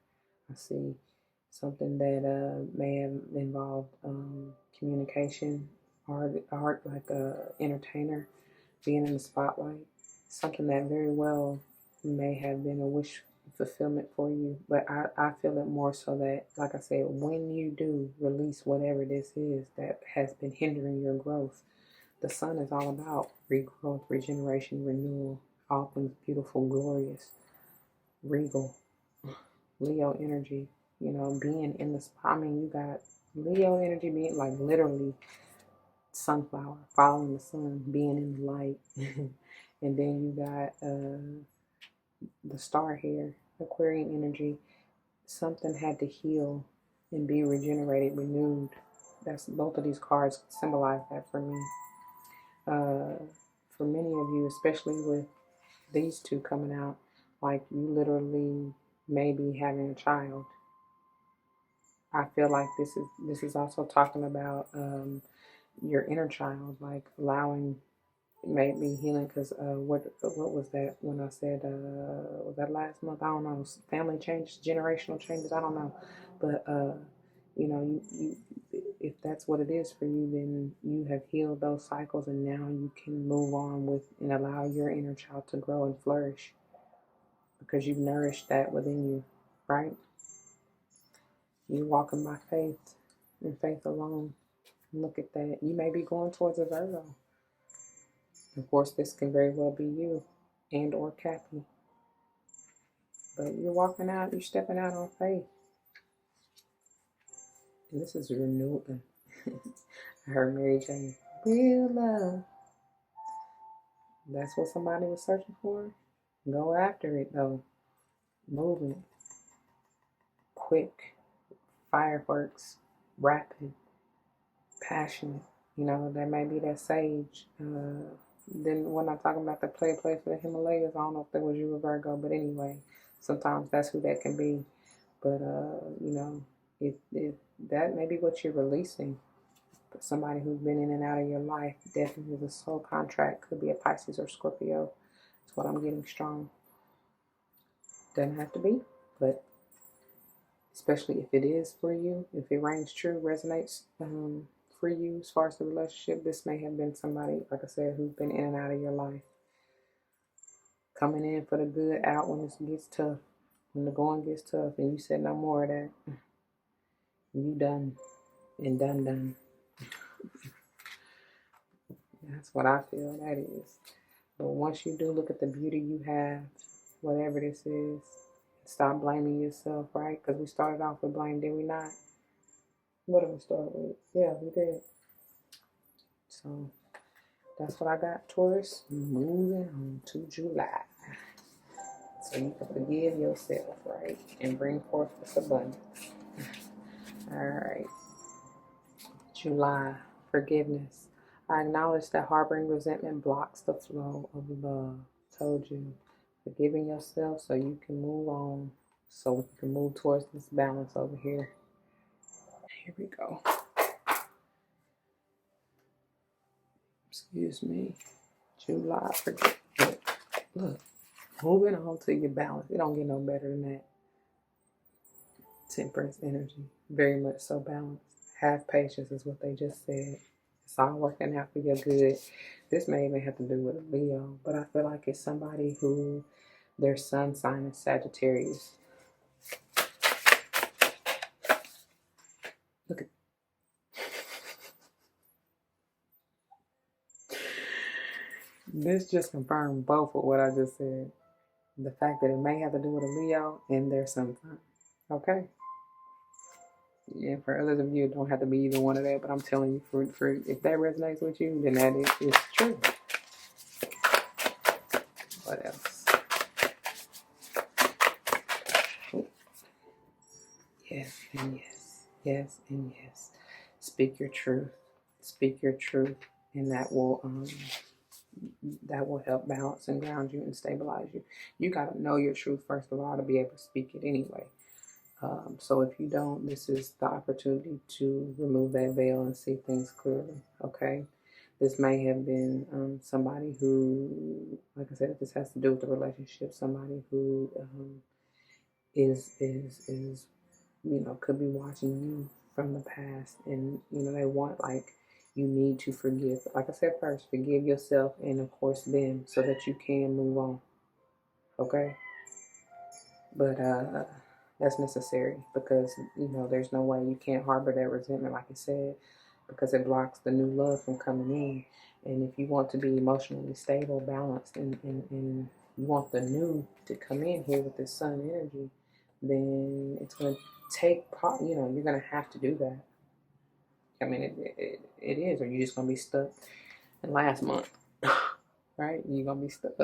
I see something that may have involved communication, art like a entertainer, being in the spotlight. Something that very well may have been a wish fulfillment for you, but I feel it more so that, like I said, when you do release whatever this is that has been hindering your growth, the sun is all about regrowth, regeneration, renewal, all things beautiful, glorious, regal, Leo energy, being in the spot. I mean, you got Leo energy being like literally sunflower, following the sun, being in the light. And then you got the star here, Aquarian energy. Something had to heal and be regenerated, renewed. That's both of these cards symbolize that for me. For many of you, especially with these two coming out, like you literally may be having a child. I feel like this is also talking about your inner child, like allowing, maybe healing, because what was that when I said, was that last month? I don't know. Family changes, generational changes, I don't know. But you if that's what it is for you, then you have healed those cycles, and now you can move on with and allow your inner child to grow and flourish, because you've nourished that within you, right? You're walking by faith and faith alone. Look at that. You may be going towards a Virgo. Of course, this can very well be you and or Cappy. But you're walking out, you're stepping out on faith. And this is renewal. I heard Mary Jane, real love. That's what somebody was searching for. Go after it though. Moving. Quick. Fireworks. Rapid. Passionate. That may be that sage. Then when I'm talking about the play for the Himalayas, I don't know if that was you or Virgo, but anyway, sometimes that's who that can be. But if that may be what you're releasing. But somebody who's been in and out of your life, definitely the soul contract, could be a Pisces or Scorpio. That's what I'm getting strong. Doesn't have to be, but especially if it is for you, if it rings true, resonates for you as far as the relationship, this may have been somebody, like I said, who's been in and out of your life. Coming in for the good, out when it gets tough. When the going gets tough and you said no more of that, you done and done. That's what I feel that is. But once you do look at the beauty you have, whatever this is, stop blaming yourself, right? Because we started off with blame, did we not? What did we start with? Yeah, we did. So that's what I got, Taurus. Moving on to July. So you can forgive yourself, right? And bring forth this abundance. All right. July, forgiveness. I acknowledge that harboring resentment blocks the flow of love. Told you. Forgiving yourself so you can move on. So we can move towards this balance over here. Here we go. Excuse me. July, forgiveness. Look, moving on to your balance. It don't get no better than that. Temperance energy. Very much so balanced. Have patience is what they just said. It's all working out for your good. This may even have to do with a Leo, but I feel like it's somebody who their sun sign is Sagittarius. Look at this, just confirmed both of what I just said. The fact that it may have to do with a Leo and their sun sign. Okay? Yeah, for others of you, it don't have to be either one of that, but I'm telling you, for if that resonates with you, then that is true. What else? Oh. Yes and yes. Yes and yes. Speak your truth. Speak your truth, and that will help balance and ground you and stabilize you. You got to know your truth first of all to be able to speak it anyway. So if you don't, this is the opportunity to remove that veil and see things clearly. Okay. This may have been somebody who, like I said, this has to do with the relationship. Somebody who is could be watching you from the past, and they want, like, you need to forgive. Like I said, first forgive yourself and of course them, so that you can move on. Okay. But that's necessary, because there's no way you can't harbor that resentment, like I said, because it blocks the new love from coming in. And if you want to be emotionally stable, balanced, and you want the new to come in here with this sun energy, then it's going to take, you're going to have to do that. I mean, it is, or you're just going to be stuck in last month, right? You're going to be stuck,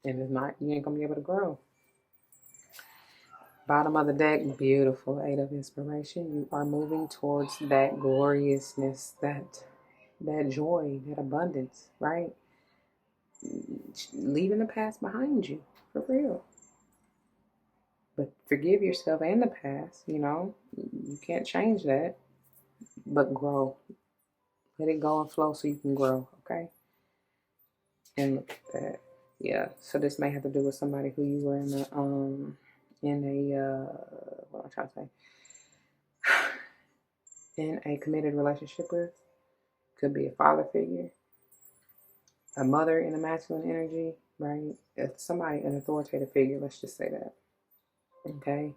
and it's not, you ain't going to be able to grow. Bottom of the deck, beautiful. 8 of Inspiration. You are moving towards that gloriousness, that joy, that abundance, right? Leaving the past behind you, for real. But forgive yourself and the past, you can't change that, but grow. Let it go and flow so you can grow, okay? And look at that. Yeah, so this may have to do with somebody who you were in what I'm trying to say, in a committed relationship with. Could be a father figure, a mother in a masculine energy, right? If somebody, an authoritative figure, let's just say that. Okay.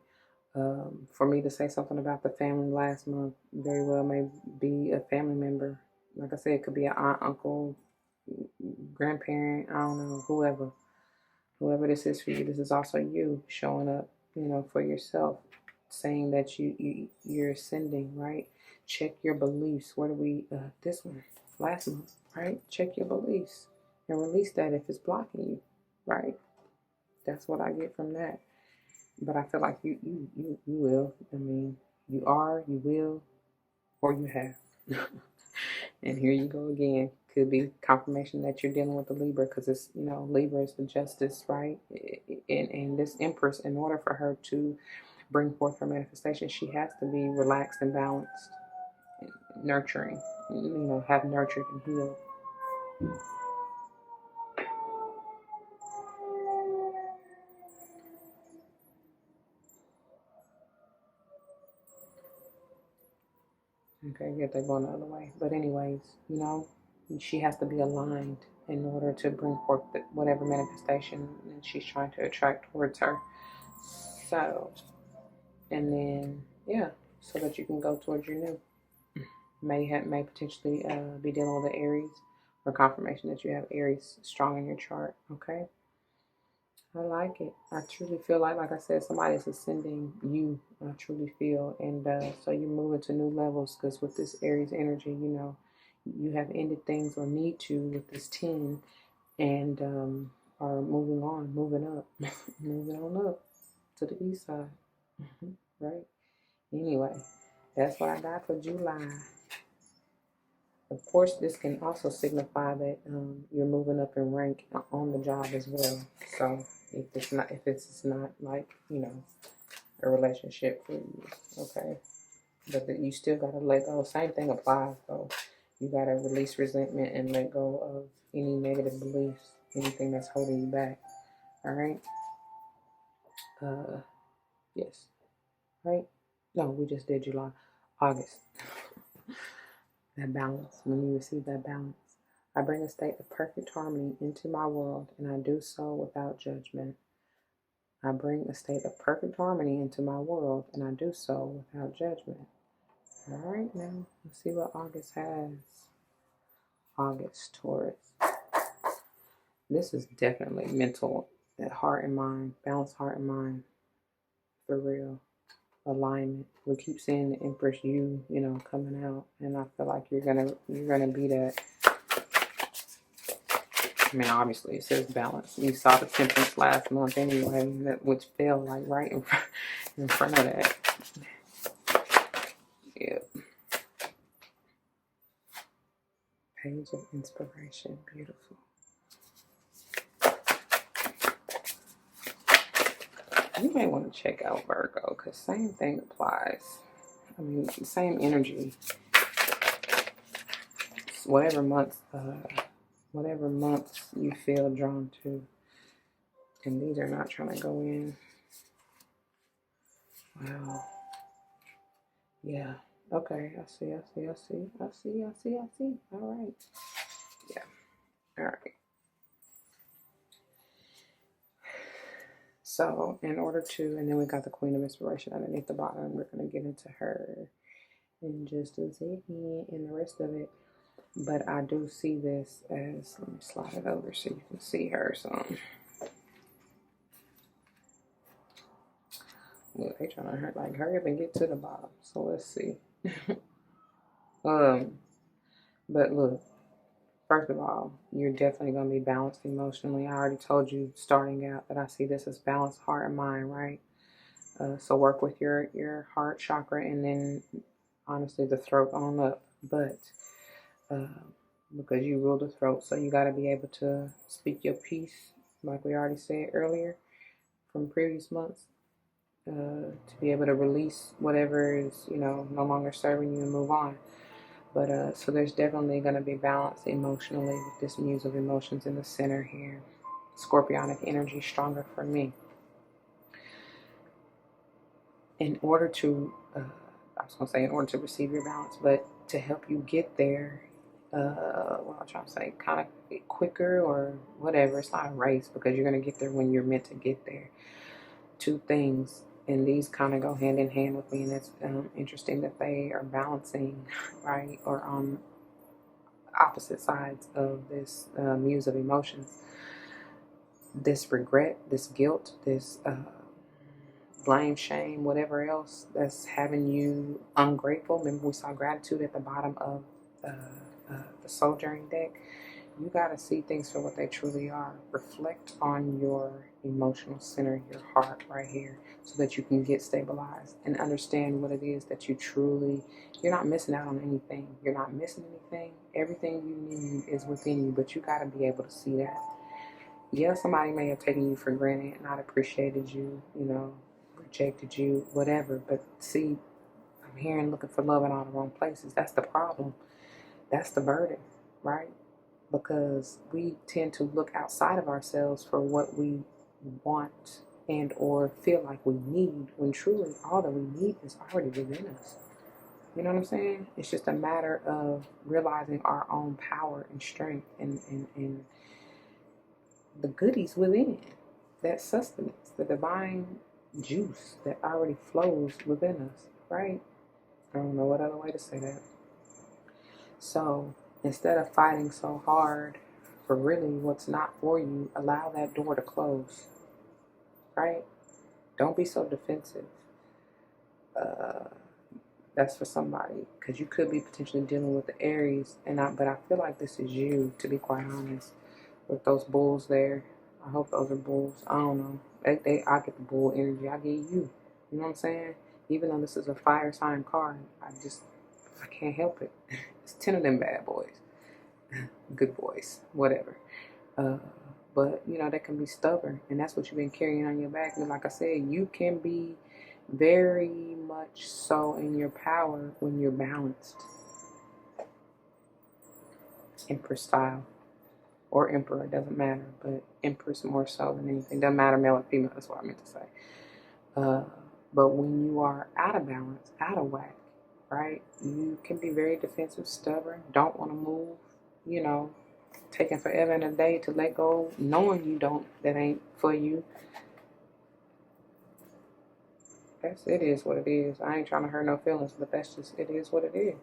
For me to say something about the family last month, very well may be a family member. Like I said, it could be an aunt, uncle, grandparent, I don't know, whoever this is for you. This is also you showing up, for yourself, saying that you're ascending, right? Check your beliefs. Where do we, this one, last month, right? Check your beliefs and release that if it's blocking you, right? That's what I get from that. But I feel like you will. I mean, you are, you will, or you have. And here you go again. Could be confirmation that you're dealing with the Libra, because it's, Libra is the justice, right? And this Empress, in order for her to bring forth her manifestation, she has to be relaxed and balanced, nurturing, have nurtured and healed. Okay, yeah, they're going the other way. But anyways, she has to be aligned in order to bring forth whatever manifestation she's trying to attract towards her. So, and then, yeah, so that you can go towards your new. May potentially be dealing with an Aries, or confirmation that you have Aries strong in your chart. Okay. I like it. I truly feel like I said, somebody's ascending you. I truly feel. And so you're moving to new levels, because with this Aries energy, you have ended things, or need to, with this 10, and are moving on, moving up, moving on up to the east side. Right? Anyway, That's what I got for July. Of course, this can also signify that you're moving up in rank on the job as well. So if it's not like, you know, a relationship for you, okay? But you still gotta let go. Same thing applies though. You gotta release resentment and let go of any negative beliefs, anything that's holding you back. All right. Yes. Right. No, we just did July, August. That balance. When you receive that balance, I bring a state of perfect harmony into my world, and I do so without judgment. I bring a state of perfect harmony into my world, and I do so without judgment. All right, now let's see what August has. August, Taurus. This is definitely mental, heart and mind, balanced heart and mind, for real. Alignment. We keep seeing the Empress, you know, coming out, and I feel like you're gonna be that. I mean, obviously it says balance. You saw the Temperance last month anyway, which fell like right in front of that. Yeah. Page of Inspiration, beautiful. You may want to check out Virgo, because same thing applies. I mean, same energy. Whatever months you feel drawn to. And these are not trying to go in. Wow. Yeah. Okay. I see. All right. Yeah. All right. So in order to, and then we got the Queen of Inspiration underneath the bottom. We're going to get into her in just a second and the rest of it. But I do see this as, let me slide it over so you can see her some. Look, they trying to hurry up and get to the bottom. So let's see. But look, first of all, you're definitely going to be balanced emotionally. I already told you starting out that I see this as balanced heart and mind, right? So work with your heart chakra and then honestly the throat on up. But because you rule the throat, so you got to be able to speak your piece, like we already said earlier from previous months, to be able to release whatever is, you know, no longer serving you and move on. But so there's definitely going to be balance emotionally with this Muse of Emotions in the center here. Scorpionic energy stronger for me. In order to, I was going to say in order to receive your balance, but to help you get there, what I'm trying to say, kind of quicker or whatever. It's not a race because you're going to get there when you're meant to get there. Two things, and these kind of go hand in hand with me, and it's interesting that they are balancing, right, or on opposite sides of this Muse of Emotions. This regret, this guilt, this blame, shame, whatever else that's having you ungrateful. Remember we saw gratitude at the bottom of the soul journey deck. You got to see things for what they truly are. Reflect on your emotional center, your heart right here, so that you can get stabilized and understand what it is that you're not missing out on anything. You're not missing anything. Everything you need is within you, but you got to be able to see that. Yeah, somebody may have taken you for granted, not appreciated you, you know, rejected you, whatever. But see, I'm here and looking for love in all the wrong places. That's the problem. That's the burden, right? Because we tend to look outside of ourselves for what we want and or feel like we need, when truly all that we need is already within us. You know what I'm saying? It's just a matter of realizing our own power and strength and the goodies within, that sustenance, the divine juice that already flows within us, right? I don't know what other way to say that. So instead of fighting so hard for really what's not for you, allow that door to close, right? Don't be so defensive. That's for somebody, because you could be potentially dealing with the Aries, but I feel like this is you, to be quite honest, with those bulls there. I hope those are bulls. I don't know. I get the bull energy. I get you. You know what I'm saying? Even though this is a fire sign card, I can't help it. It's 10 of them bad boys. Good boys, whatever. Uh, but, you know, they can be stubborn, and that's what you've been carrying on your back. And like I said, you can be very much so in your power when you're balanced. Empress style. Or emperor, it doesn't matter, but empress more so than anything. Doesn't matter male or female, that's what I meant to say. But when you are out of balance, out of whack, right, you can be very defensive, stubborn, don't want to move, you know, taking forever and a day to let go, knowing you don't, that ain't for you. It is what it is. I ain't trying to hurt no feelings, but that's just, it is what it is.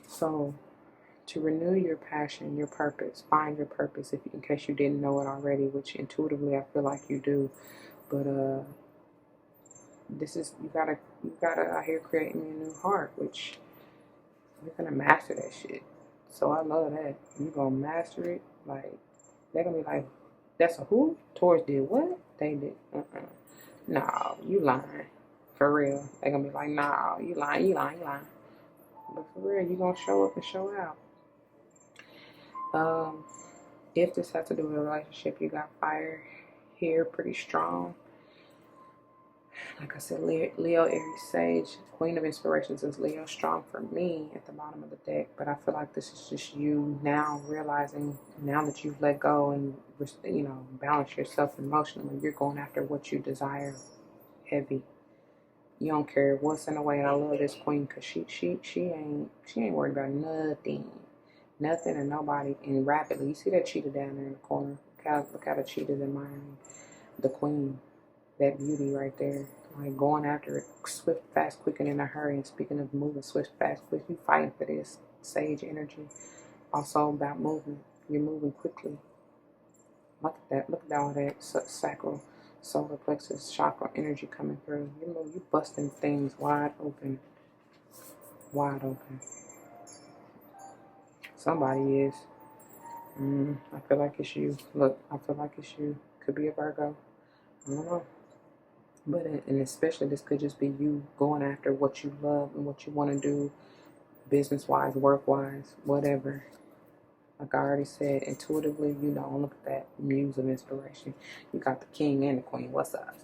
So, to renew your passion, your purpose, find your purpose, in case you didn't know it already, which intuitively I feel like you do. But this is, you gotta out here creating a new heart, which you're gonna master that shit. So I love that. You gonna master it. Like, they're gonna be like, that's a who? Taurus did what? They did. No, you lying. For real. They're gonna be like, no, you lying. But for real, you gonna show up and show out. If this has to do with a relationship, you got fire here pretty strong. Like I said, Leo, Aries, Sage, Queen of Inspirations is Leo, strong for me at the bottom of the deck. But I feel like this is just you now realizing, now that you've let go and, you know, balance yourself emotionally, you're going after what you desire heavy. You don't care what's in the way. And I love this queen because she ain't worried about nothing and nobody. And rapidly, you see that cheetah down there in the corner. Look how the cheetah's admiring the queen, that beauty right there. Like, going after it, swift, fast, quick, and in a hurry. And speaking of moving swift, fast, quick, you fighting for this. Sage energy, also about movement. You're moving quickly. Look at that. Look at all that sacral, solar plexus, chakra energy coming through. You busting things wide open. Wide open. Somebody is. I feel like it's you. Look, I feel like it's you. Could be a Virgo. I don't know. But, and especially this could just be you going after what you love and what you want to do, business-wise, work-wise, whatever. Like I already said, intuitively, you know, look at that muse of inspiration. You got the king and the queen. What's up?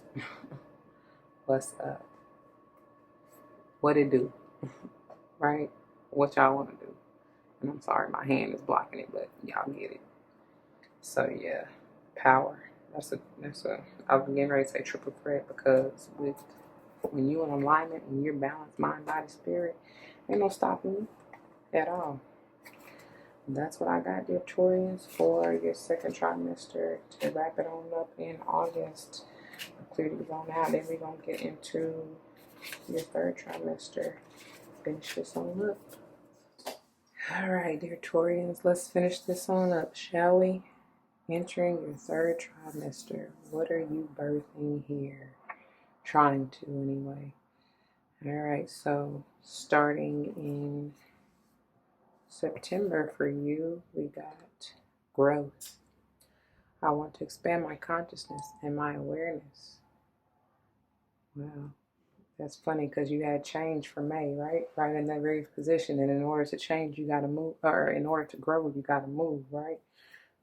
What's up? What it do? Right? What y'all want to do? And I'm sorry, my hand is blocking it, but y'all get it. So yeah, power. That's a. I was getting ready to say triple threat, because when you're in alignment, when you're balanced, mind, body, spirit, ain't no stopping you at all. That's what I got, dear Taurians, for your second trimester to wrap it on up in August. I'll clear these on out. Then we're going to get into your third trimester. Finish this on up. All right, dear Taurians, let's finish this on up, shall we? Entering your third trimester. What are you birthing here? Trying to, anyway. All right, so starting in September for you, we got growth. I want to expand my consciousness and my awareness. Wow. That's funny, because you had change for May, right? Right in that very position. And in order to change, you got to move. Or in order to grow, you got to move, right?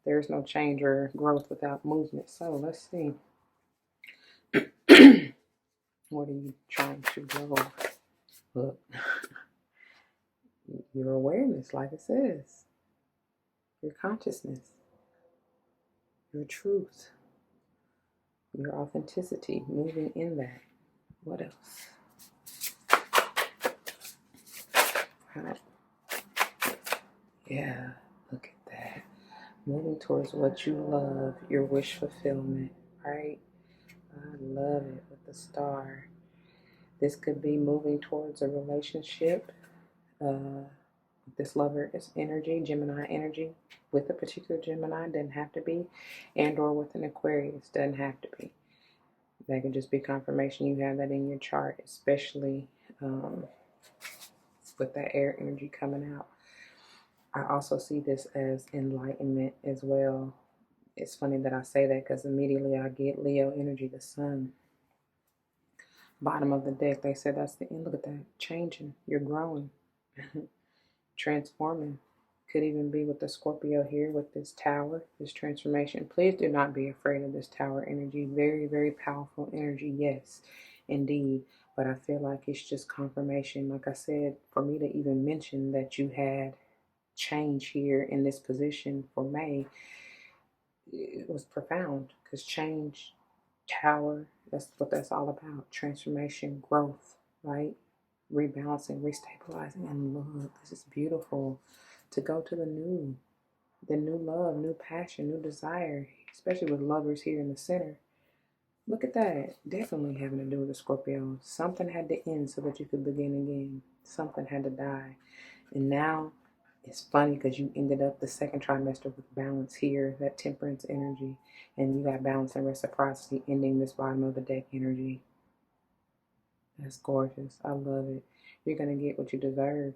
There's no change or growth without movement. So let's see. What are you trying to grow? Look. Your awareness, like it says. Your consciousness. Your truth. Your authenticity. Moving in that. What else? Yeah, look at that. Moving towards what you love, your wish fulfillment, right? I love it with the star. This could be moving towards a relationship. This lover is energy, Gemini energy, with a particular Gemini, doesn't have to be, and or with an Aquarius, doesn't have to be. That could just be confirmation you have that in your chart, especially with that air energy coming out. I also see this as enlightenment as well. It's funny that I say that, because immediately I get Leo energy, the sun. Bottom of the deck, they said that's the end. Look at that. Changing. You're growing. Transforming. Could even be with the Scorpio here with this tower, this transformation. Please do not be afraid of this tower energy. Very, very powerful energy. Yes, indeed. But I feel like it's just confirmation. Like I said, for me to even mention that you had change here in this position for May, it was profound because change, tower, that's what that's all about. Transformation, growth, right? Rebalancing, restabilizing, and love. This is beautiful. To go to the new love, new passion, new desire, especially with lovers here in the center. Look at that. Definitely having to do with the Scorpio. Something had to end so that you could begin again. Something had to die. And now it's funny because you ended up the second trimester with balance here, that temperance energy. And you got balance and reciprocity ending this bottom of the deck energy. That's gorgeous. I love it. You're going to get what you deserve.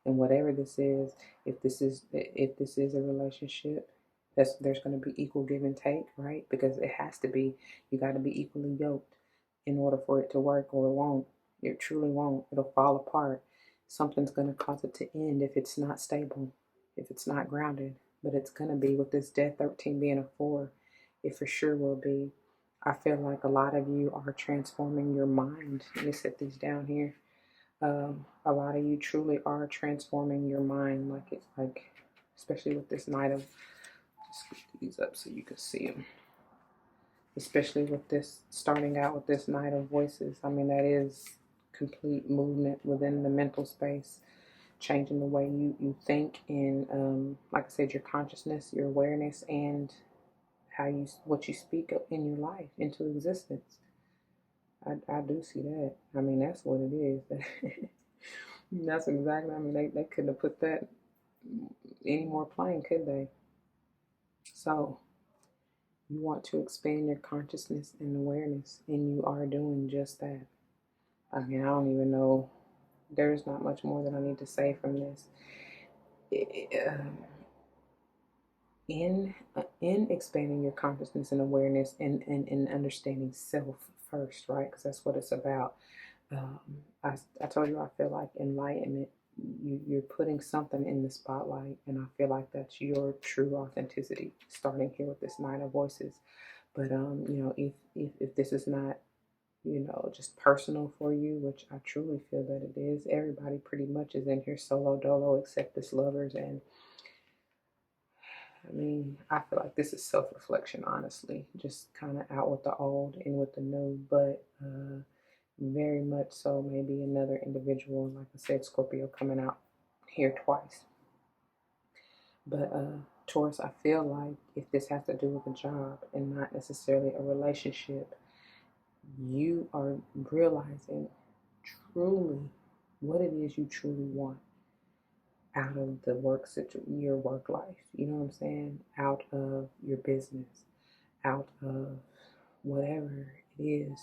And whatever this is, if this is a relationship, there's going to be equal give and take, right? Because it has to be. You got to be equally yoked in order for it to work, or it won't. It truly won't. It'll fall apart. Something's going to cause it to end if it's not stable, if it's not grounded. But it's going to be, with this Death 13 being a 4, it for sure will be. I feel like a lot of you are transforming your mind. Let me set these down here. A lot of you truly are transforming your mind, especially with this Knight of, just scoot these up so you can see them. Especially with this, starting out with this Knight of Voices. I mean, that is complete movement within the mental space, changing the way you think, and like I said, your consciousness, your awareness, and what you speak in your life into existence. I do see that. I mean, that's what it is. That's exactly. I mean, they couldn't have put that any more plain, could they? So you want to expand your consciousness and awareness, and you are doing just that. I mean, I don't even know. There's not much more that I need to say from this. In expanding your consciousness and awareness, and understanding self first, right? Because that's what it's about. I told you I feel like enlightenment. You're putting something in the spotlight, and I feel like that's your true authenticity. Starting here with this Nine of Voices, but if this is not just personal for you, which I truly feel that it is. Everybody pretty much is in here solo dolo except this lovers, and I mean, I feel like this is self-reflection, honestly. Just kind of out with the old and with the new, but very much so maybe another individual, like I said, Scorpio coming out here twice. But Taurus, I feel like if this has to do with a job and not necessarily a relationship, you are realizing truly what it is you truly want out of the your work life. You know what I'm saying? Out of your business, out of whatever it is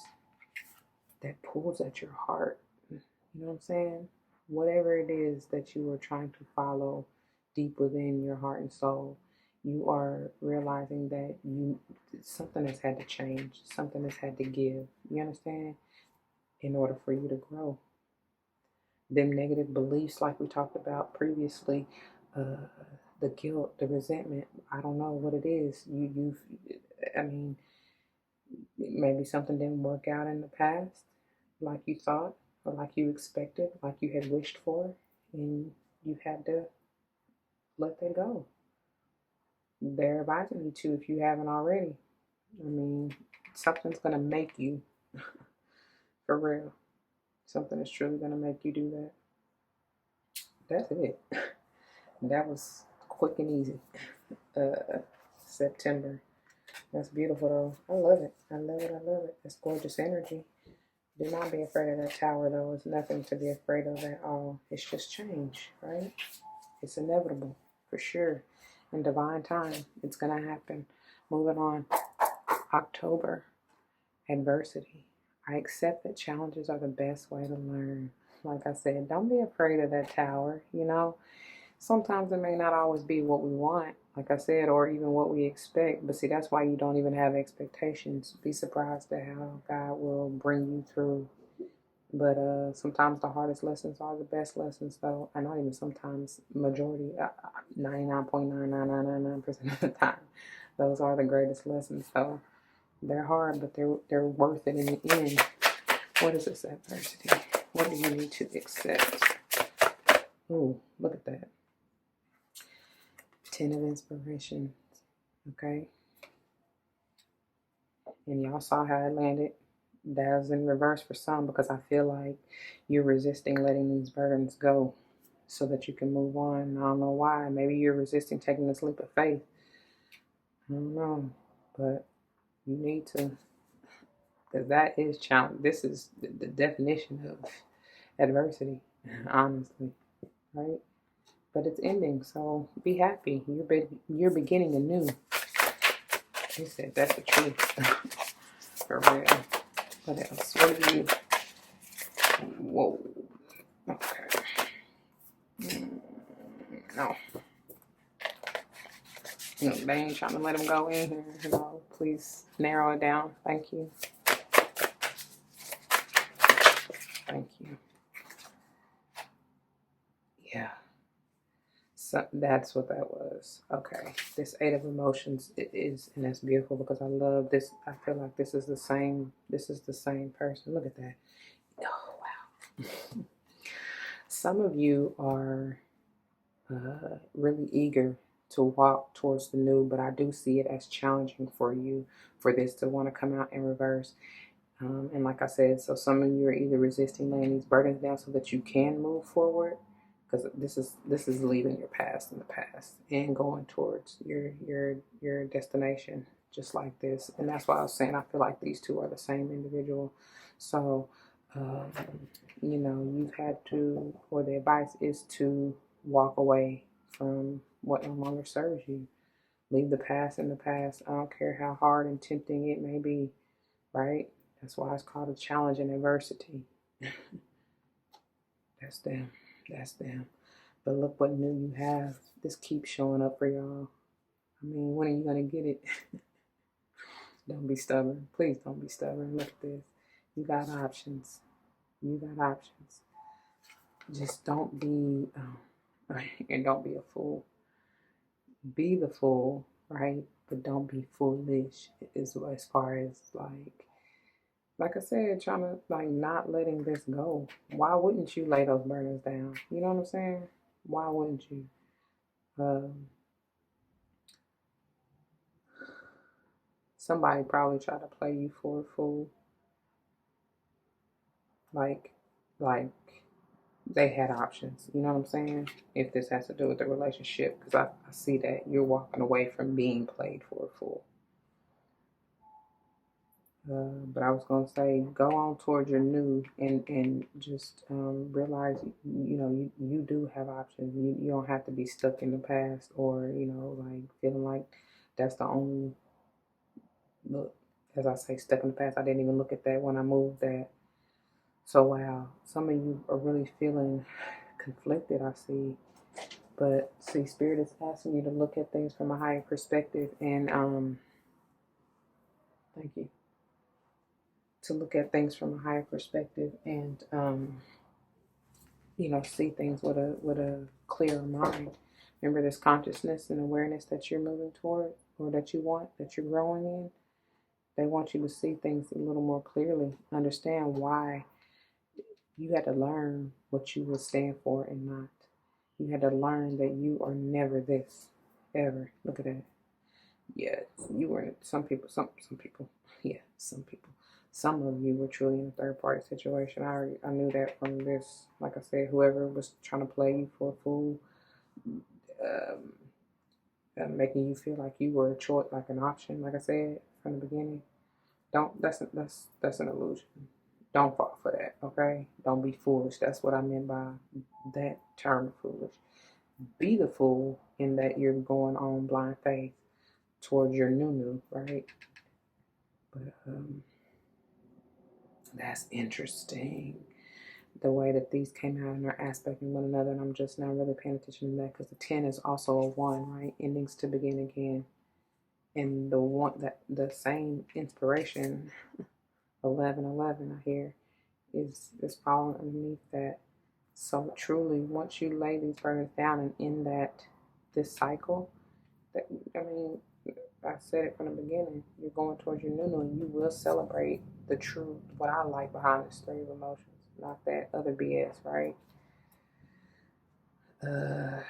that pulls at your heart. You know what I'm saying? Whatever it is that you are trying to follow deep within your heart and soul, you are realizing that something has had to change, something has had to give. You understand? In order for you to grow. Them negative beliefs, like we talked about previously, the guilt, the resentment, I don't know what it is. I mean, maybe something didn't work out in the past like you thought, or like you expected, like you had wished for, and you had to let that go. They're advising you to, if you haven't already. I mean, something's going to make you, for real. Something is truly going to make you do that. That's it. That was quick and easy. September. That's beautiful though. I love it. I love it. I love it. It's gorgeous energy. Do not be afraid of that tower though. It's nothing to be afraid of at all. It's just change, right? It's inevitable for sure. In divine time, it's gonna happen. Moving on. October. Adversity. I accept that challenges are the best way to learn. Like I said, don't be afraid of that tower, Sometimes it may not always be what we want, like I said, or even what we expect. But see, that's why you don't even have expectations. Be surprised at how God will bring you through But sometimes the hardest lessons are the best lessons, though. And not even sometimes, majority, 99.99999% of the time, those are the greatest lessons. So they're hard, but they're worth it in the end. What is this adversity? What do you need to accept? Ooh, look at that. 10 of inspiration. Okay. And y'all saw how it landed. That was in reverse for some, because I feel like you're resisting letting these burdens go so that you can move on. I don't know why. Maybe you're resisting taking this leap of faith. I don't know. But you need to, because that is challenge. This is the definition of adversity, honestly, right? But it's ending, so be happy. You're beginning anew. He said that's the truth. For real. What else? What do you... Whoa. Okay. No. No, they ain't trying to let him go in here. No, please narrow it down. Thank you. Thank you. Yeah. So that's what that was. Okay. This 8 of emotions, it is, and that's beautiful because I love this. I feel like this is the same person. Look at that. Oh, wow. Some of you are really eager to walk towards the new, but I do see it as challenging for you for this to want to come out in reverse. And like I said, so some of you are either resisting laying these burdens down so that you can move forward, because this is leaving your past in the past and going towards your destination, just like this. And that's why I was saying I feel like these two are the same individual. So you know, you've had to, or the advice is to walk away from what no longer serves you. Leave the past in the past. I don't care how hard and tempting it may be, right? That's why it's called a challenge and adversity. That's them. That's them. But look what new you have. This keeps showing up for y'all. I mean, when are you going to get it? Don't be stubborn. Please don't be stubborn. Look at this. You got options. You got options. Just don't be, and don't be a fool. Be the fool, right? But don't be foolish as far as like I said, trying to not letting this go. Why wouldn't you lay those burdens down? You know what I'm saying? Why wouldn't you? Somebody probably tried to play you for a fool. Like they had options. You know what I'm saying? If this has to do with the relationship, because I see that you're walking away from being played for a fool. But I was going to say, go on towards your new, and just realize, you do have options. You don't have to be stuck in the past, or, feeling like that's the only look. As I say, stuck in the past. I didn't even look at that when I moved that. So, wow, some of you are really feeling conflicted, I see. But, see, Spirit is asking you to look at things from a higher perspective, and thank you. To look at things from a higher perspective and see things with a clearer mind. Remember this consciousness and awareness that you're moving toward, or that you want, that you're growing in. They want you to see things a little more clearly, understand why you had to learn what you would stand for and not. You had to learn that you are never this, ever. Look at that. Yeah, you were some people. Yeah, some people. Some of you were truly in a third party situation. I knew that from this. Like I said, whoever was trying to play you for a fool, making you feel like you were a choice, like an option. Like I said from the beginning, that's an illusion. Don't fall for that. Okay, don't be foolish. That's what I meant by that term, foolish. Be the fool in that you're going on blind faith towards your new, right? But that's interesting, the way that these came out and are aspecting one another, and I'm just now really paying attention to that, because the 10 is also a 1, right? Endings to begin again. And the one, that the same inspiration, 11, I hear, is falling underneath that. So truly, once you lay these burdens down and in this cycle, that, I mean, I said it from the beginning, you're going towards your new and you will celebrate the truth, what I like behind this three of emotions, not that other BS, right? I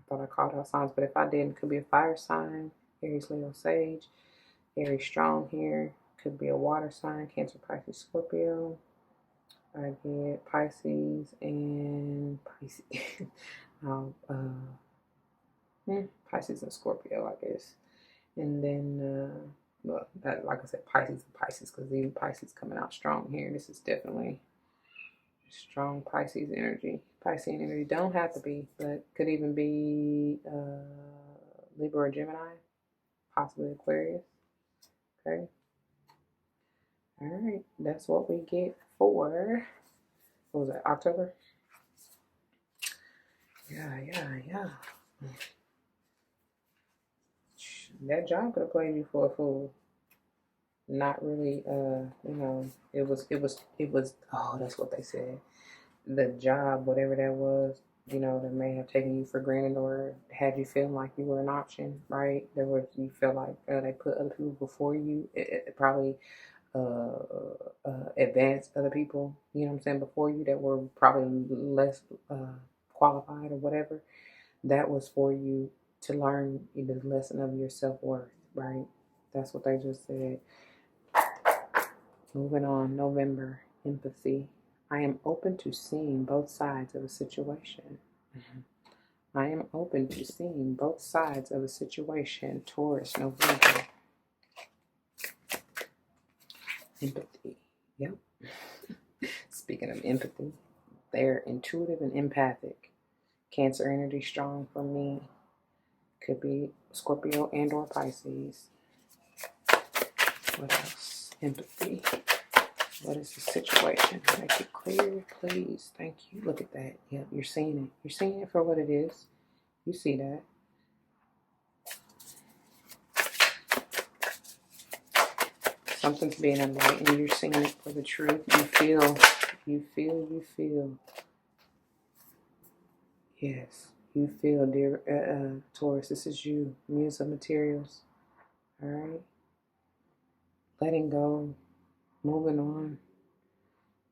thought I called out signs, but if I didn't, it could be a fire sign, Aries, Leo, Sage, Aries strong here, could be a water sign, Cancer, Pisces, Scorpio. I get Pisces and Pisces. Pisces and Scorpio, I guess. And then, well, that, like I said, Pisces and Pisces, because even Pisces coming out strong here. This is definitely strong Pisces energy. Pisces energy don't have to be, but could even be Libra or Gemini, possibly Aquarius. Okay. All right. That's what we get for, what was that, October? Yeah. That job could have played you for a fool. Not really, it was, oh, that's what they said. The job, whatever that was, that may have taken you for granted or had you feeling like you were an option, right? You feel like they put other people before you. It probably advanced other people, you know what I'm saying, before you that were probably less qualified or whatever. That was for you to learn the lesson of your self-worth, right? That's what they just said. Moving on, November, empathy. I am open to seeing both sides of a situation. I am open to seeing both sides of a situation. Taurus, November. Empathy. Yep. Speaking of empathy, they're intuitive and empathic. Cancer energy strong for me. Could be Scorpio and or Pisces. What else? Empathy. What is the situation? Make it clear, please. Thank you. Look at that. Yep, you're seeing it. You're seeing it for what it is. You see that. Something's being enlightened. You're seeing it for the truth. You feel. Yes, you feel, dear Taurus. This is you. Muse of materials. All right. Letting go. Moving on.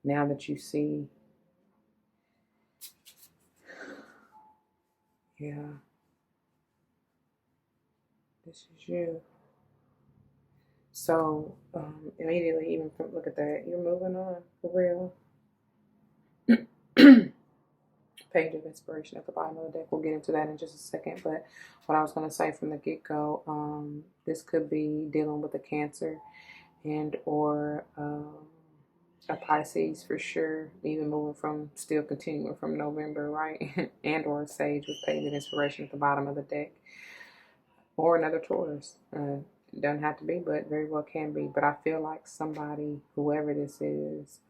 Now that you see. Yeah. This is you. So, immediately, even from, look at that, you're moving on, for real. Page of inspiration at the bottom of the deck. We'll get into that in just a second. But what I was going to say from the get-go, this could be dealing with a Cancer and or a Pisces for sure. Even moving from, still continuing from November, right? And or a Sage with page of inspiration at the bottom of the deck. Or another Taurus. Doesn't have to be, but very well can be. But I feel like somebody, whoever this is,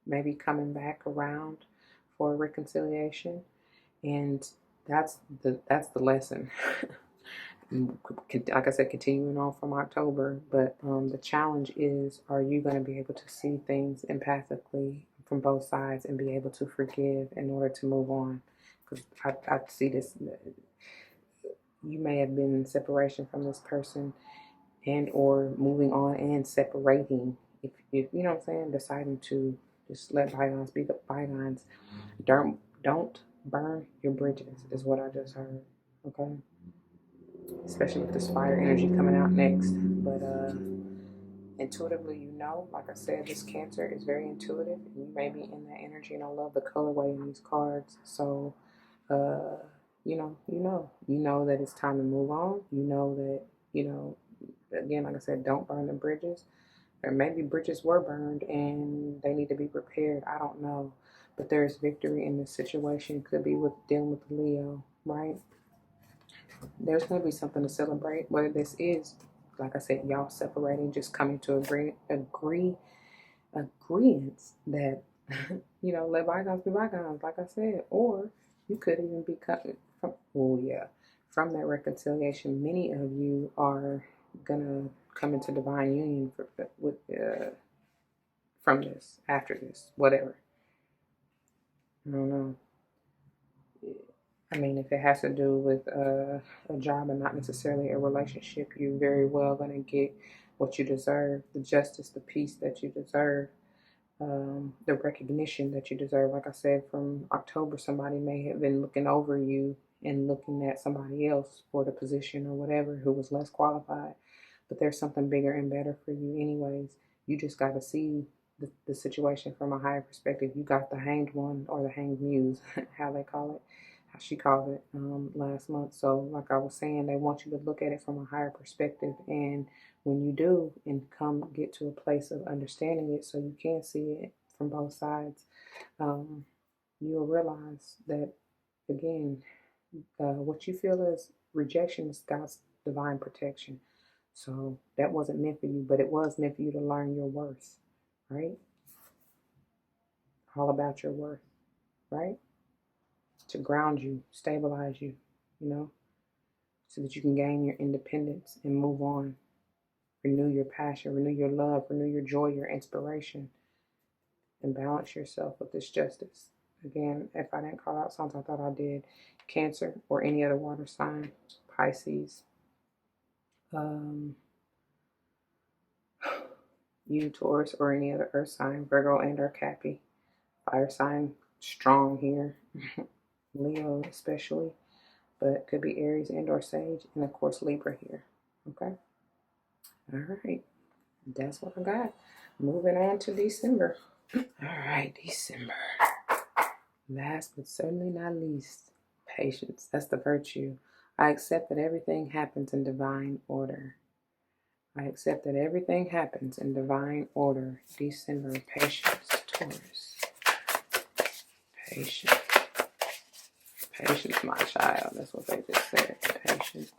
maybe coming back around for reconciliation, and that's the lesson. Like I said, continuing on from October, but the challenge is: are you going to be able to see things empathically from both sides and be able to forgive in order to move on? Because I see this. You may have been in separation from this person and or moving on and separating. If you know what I'm saying, deciding to just let bygones be bygones. Don't burn your bridges is what I just heard. Okay? Especially with this fire energy coming out next. But intuitively, like I said, this Cancer is very intuitive. And you may be in that energy, and I love the colorway in these cards. So you know that it's time to move on. You know that, again, like I said, don't burn the bridges. Or maybe bridges were burned and they need to be repaired. I don't know. But there's victory in this situation. Could be with dealing with Leo, right? There's going to be something to celebrate. Whether this is, like I said, y'all separating, just coming to agreements that, let bygones be bygones, like I said. Or you could even be coming from that reconciliation. Many of you are going to come into divine union from this, after this, whatever. I don't know. I mean, if it has to do with a job and not necessarily a relationship, you're very well going to get what you deserve, the justice, the peace that you deserve, the recognition that you deserve. Like I said, from October, somebody may have been looking over you and looking at somebody else for the position or whatever who was less qualified. But there's something bigger and better for you anyways. You just got to see the situation from a higher perspective. You got the hanged one, or the hanged muse, how they call it, how she called it last month. So like I was saying, they want you to look at it from a higher perspective. And when you do and come get to a place of understanding it so you can see it from both sides, you'll realize that, again, what you feel as rejection is God's divine protection. So that wasn't meant for you, but it was meant for you to learn your worth, right? All about your worth, right? To ground you, stabilize you, you know, so that you can gain your independence and move on. Renew your passion, renew your love, renew your joy, your inspiration, and balance yourself with this justice. Again, if I didn't call out signs, I thought I did. Cancer or any other water sign, Pisces, you, Taurus, or any other earth sign, Virgo and or Cappy. Fire sign, strong here. Leo especially, but it could be Aries and or Sage, and of course Libra here. Okay? All right. That's what I got. Moving on to December. All right, December. Last but certainly not least, patience. That's the virtue. I accept that everything happens in divine order. I accept that everything happens in divine order. December, patience, Taurus. Patience. Patience, my child. That's what they just said. Patience.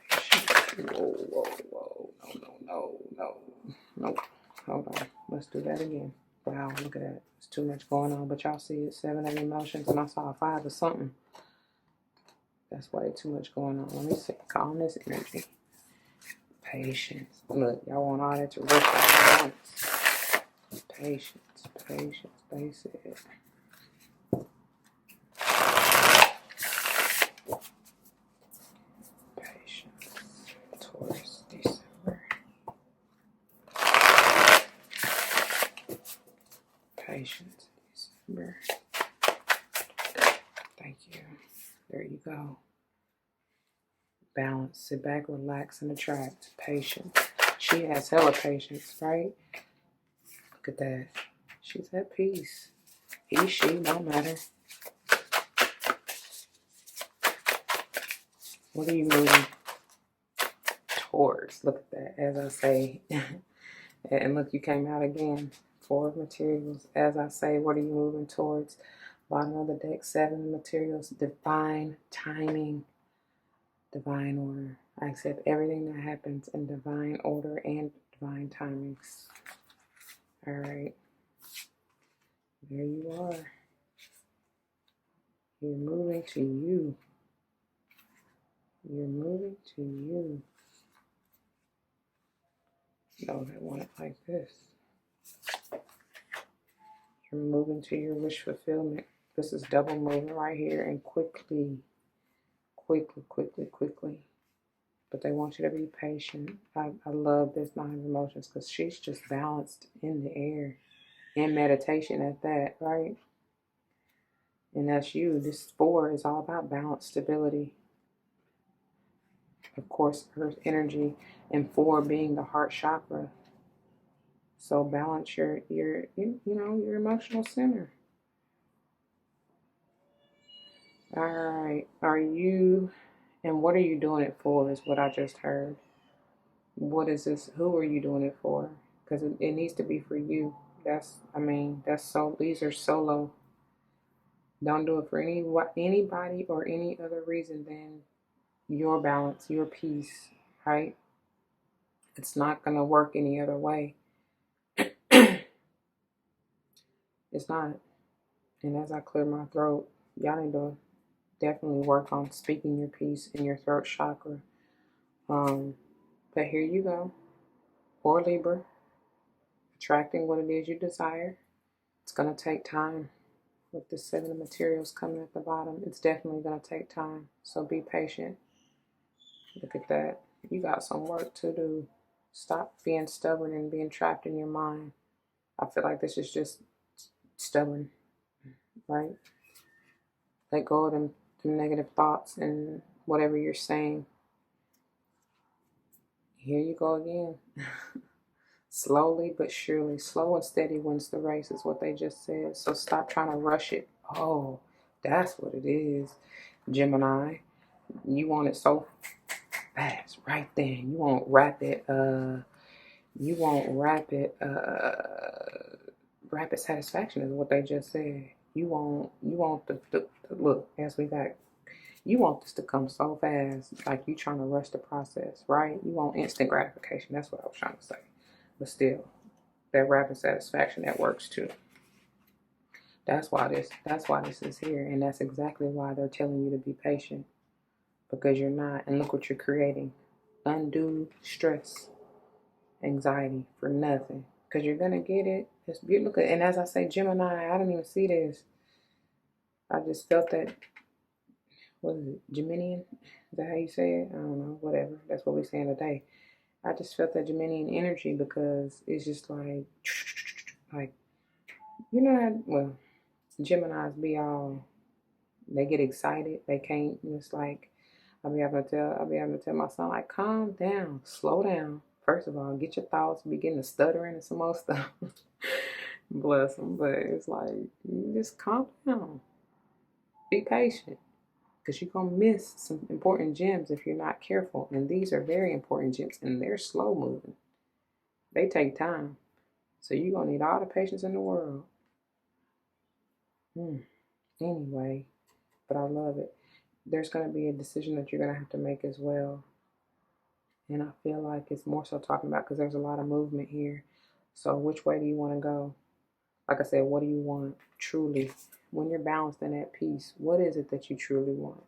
Patience. Whoa, whoa, whoa. No. Hold on. Let's do that again. Wow, look at that. It's too much going on. But y'all see it, 7 of emotions, and I saw a 5 or something. That's way too much going on. Let me see. Calm this energy. Patience. Look, y'all want all that to work out at once. Patience. Basic. Patience. Taurus, December. Patience, December. Thank you. There you go. Balance. Sit back, relax, and attract. Patience. She has hella patience, right? Look at that. She's at peace. He, she, don't matter. What are you moving towards? Look at that. As I say, and look, you came out again. 4 of materials. As I say, what are you moving towards? Bottom of the deck, 7 materials. Divine timing. Divine order. I accept everything that happens in divine order and divine timings. All right. There you are. You're moving to you. You're moving to you. No, I want it like this. You're moving to your wish fulfillment. This is double moving right here, and quickly. But they want you to be patient. I love this 9 of emotions because she's just balanced in the air. In meditation at that, right? And that's you. This 4 is all about balance, stability. Of course, earth energy, and 4 being the heart chakra. So balance your emotional center. All right. Are you, and what are you doing it for is what I just heard. What is this? Who are you doing it for? Because it needs to be for you. These are solo. Don't do it for anybody or any other reason than your balance, your peace, right? It's not going to work any other way. It's not. And as I clear my throat, y'all need to definitely work on speaking your peace in your throat chakra. But here you go. or Libra, attracting what it is you desire. It's going to take time. With the Seven of Materials coming at the bottom, it's definitely going to take time. So be patient. Look at that. You got some work to do. Stop being stubborn and being trapped in your mind. I feel like this is just stubborn, right? Let go of them negative thoughts and whatever you're saying. Here you go again. Slowly but surely. Slow and steady wins the race is what they just said. So stop trying to rush it. Oh, that's what it is. Gemini, you want it so fast, right then. You want rapid, rapid satisfaction is what they just said. You want the look, as we got, you want this to come so fast, like you trying to rush the process, right? You want instant gratification. That's what I was trying to say. But still, that rapid satisfaction, that works too. That's why this is here, and that's exactly why they're telling you to be patient, because you're not. And look what you're creating: undue stress, anxiety for nothing, because you're gonna get it. It's beautiful. And as I say, Gemini, I didn't even see this. I just felt that. What is it, Geminian? Is that how you say it? I don't know. Whatever. That's what we're saying today. I just felt that Geminian energy, because it's just like, you know how, well, Geminis be all, they get excited. They can't, it's like, I'll be having to tell my son, like, calm down, slow down. First of all, get your thoughts, begin to stuttering and some more stuff. Bless them. But it's like, just calm down. Be patient. Because you're going to miss some important gems if you're not careful. And these are very important gems, and they're slow moving. They take time. So you're going to need all the patience in the world. Anyway, but I love it. There's going to be a decision that you're going to have to make as well. And I feel like it's more so talking about, because there's a lot of movement here. So which way do you want to go? Like I said, what do you want truly? When you're balanced and at peace, what is it that you truly want?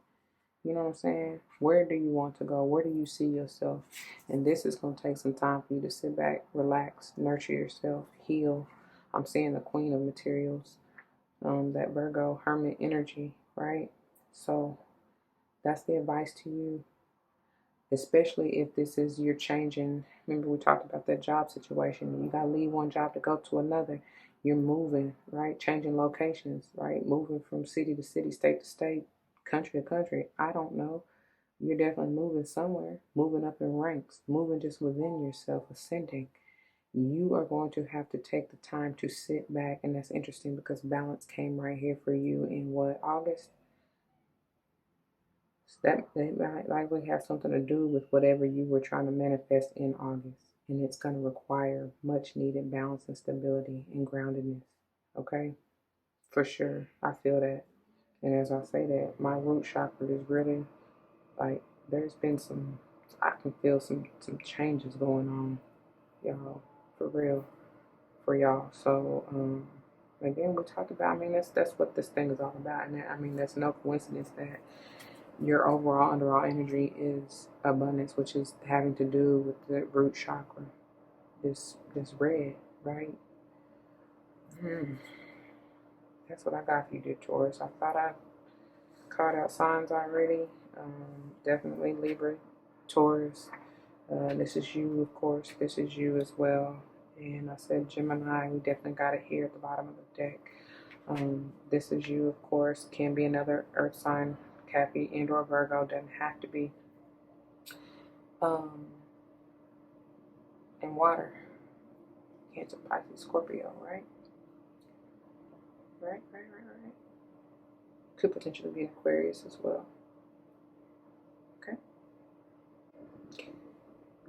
You know what I'm saying? Where do you want to go? Where do you see yourself? And this is going to take some time for you to sit back, relax, nurture yourself, heal. I'm seeing the Queen of Materials, that Virgo Hermit energy, right? So that's the advice to you, especially if this is you're changing. Remember, we talked about that job situation. You got to leave one job to go to another. You're moving, right? Changing locations, right? Moving from city to city, state to state, country to country. I don't know. You're definitely moving somewhere, moving up in ranks, moving just within yourself, ascending. You are going to have to take the time to sit back. And that's interesting, because balance came right here for you in what, August? So that might likely have something to do with whatever you were trying to manifest in August. And it's going to require much needed balance and stability and groundedness. Okay? For sure. I feel that. And as I say that, my root chakra is really, like, there's been some, I can feel some changes going on, y'all, for real, for y'all. So, again, we talked about, I mean, that's what this thing is all about. And I mean, that's no coincidence that your overall underall energy is abundance, which is having to do with the root chakra, this red, right? That's what I got for you, dear Taurus. I thought I called out signs already. Definitely Libra, Taurus. This is you, of course. This is you as well. And I said Gemini. We definitely got it here at the bottom of the deck. This is you, of course. Can be another Earth sign, Cappy, and or Virgo. Doesn't have to be. And water. Cancer, Pisces, Scorpio, right? Right. Could potentially be an Aquarius as well. Okay.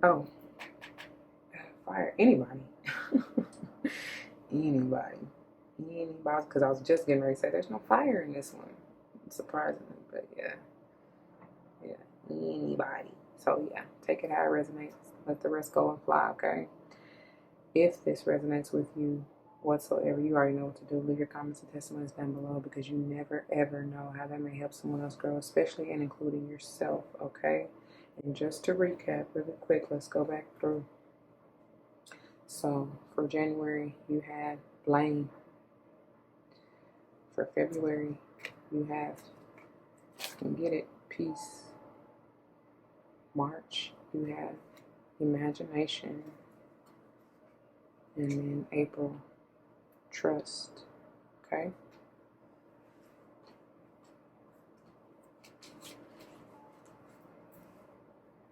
Oh, fire. Anybody. Anybody. Because I was just getting ready to say there's no fire in this one. Surprisingly, but yeah. Anybody. So yeah, take it how it resonates. Let the rest go and fly, okay? If this resonates with you whatsoever, you already know what to do. Leave your comments and testimonies down below, because you never ever know how that may help someone else grow, especially and including yourself, okay? And just to recap really quick, let's go back through. So for January, you have blame. For February, you have, you can get it, peace. March, you have imagination. And then April, trust. Okay?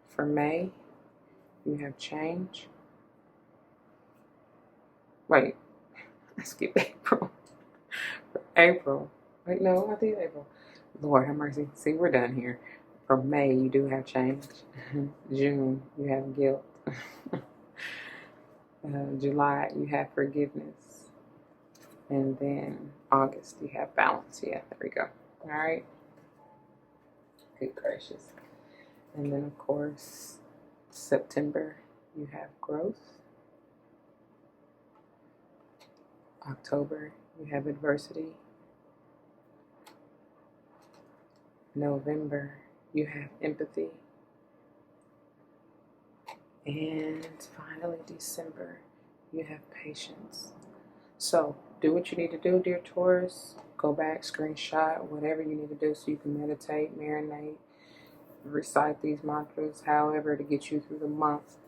For May, you have change. Wait, I skipped April. For April, wait, no, I did April. Lord have mercy. See, we're done here. For May, you do have change. June, you have guilt. July, you have forgiveness. And then August, you have balance. Yeah, there we go. All right. Good gracious. And then, of course, September, you have growth. October, you have adversity. November, you have empathy. And finally, December, you have patience. So, do what you need to do, dear Taurus. Go back, screenshot, whatever you need to do so you can meditate, marinate, recite these mantras, however, to get you through the month.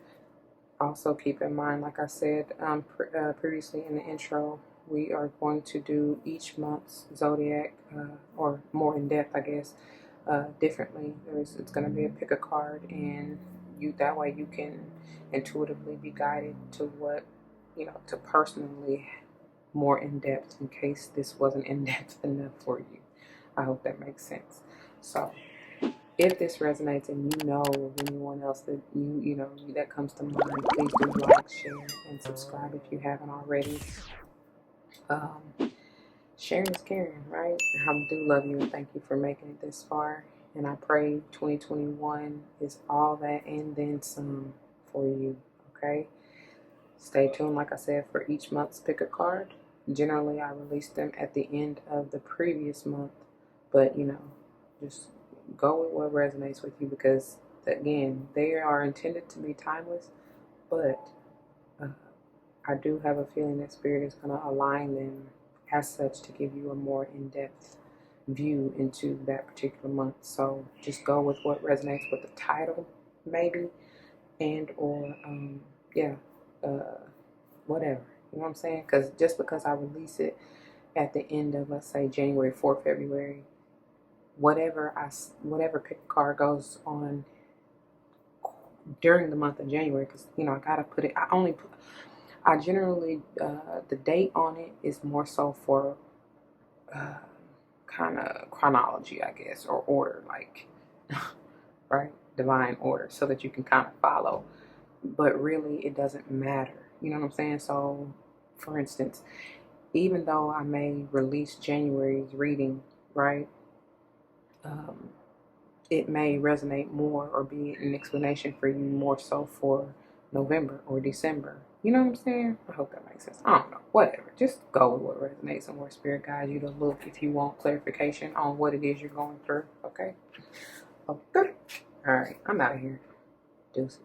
Also, keep in mind, like I said previously in the intro, we are going to do each month's zodiac, or more in depth, I guess, differently. It's going to be a pick a card, and that way you can intuitively be guided to what, to personally more in depth, in case this wasn't in depth enough for you. I hope that makes sense. So, if this resonates and you know of anyone else that that comes to mind, please do like, share, and subscribe if you haven't already. Sharing is caring, right? I do love you and thank you for making it this far. And I pray 2021 is all that and then some for you, okay? Stay tuned, like I said, for each month's pick a card. Generally, I release them at the end of the previous month, but just go with what resonates with you, because again, they are intended to be timeless, but I do have a feeling that Spirit is going to align them as such to give you a more in-depth view into that particular month. So just go with what resonates with the title, maybe, and or whatever, you know what I'm saying? Because just because I release it at the end of, let's say, January, 4th, February, whatever pick a card goes on during the month of January, because I gotta put it. I generally the date on it is more so for kind of chronology, I guess, or order, like right, divine order, so that you can kind of follow. But really, it doesn't matter. You know what I'm saying? So, for instance, even though I may release January's reading, right? It may resonate more or be an explanation for you more so for November or December. You know what I'm saying? I hope that makes sense. I don't know. Whatever. Just go with what resonates and where Spirit guides you to look if you want clarification on what it is you're going through. Okay? Okay. All right. I'm out of here. Deuces.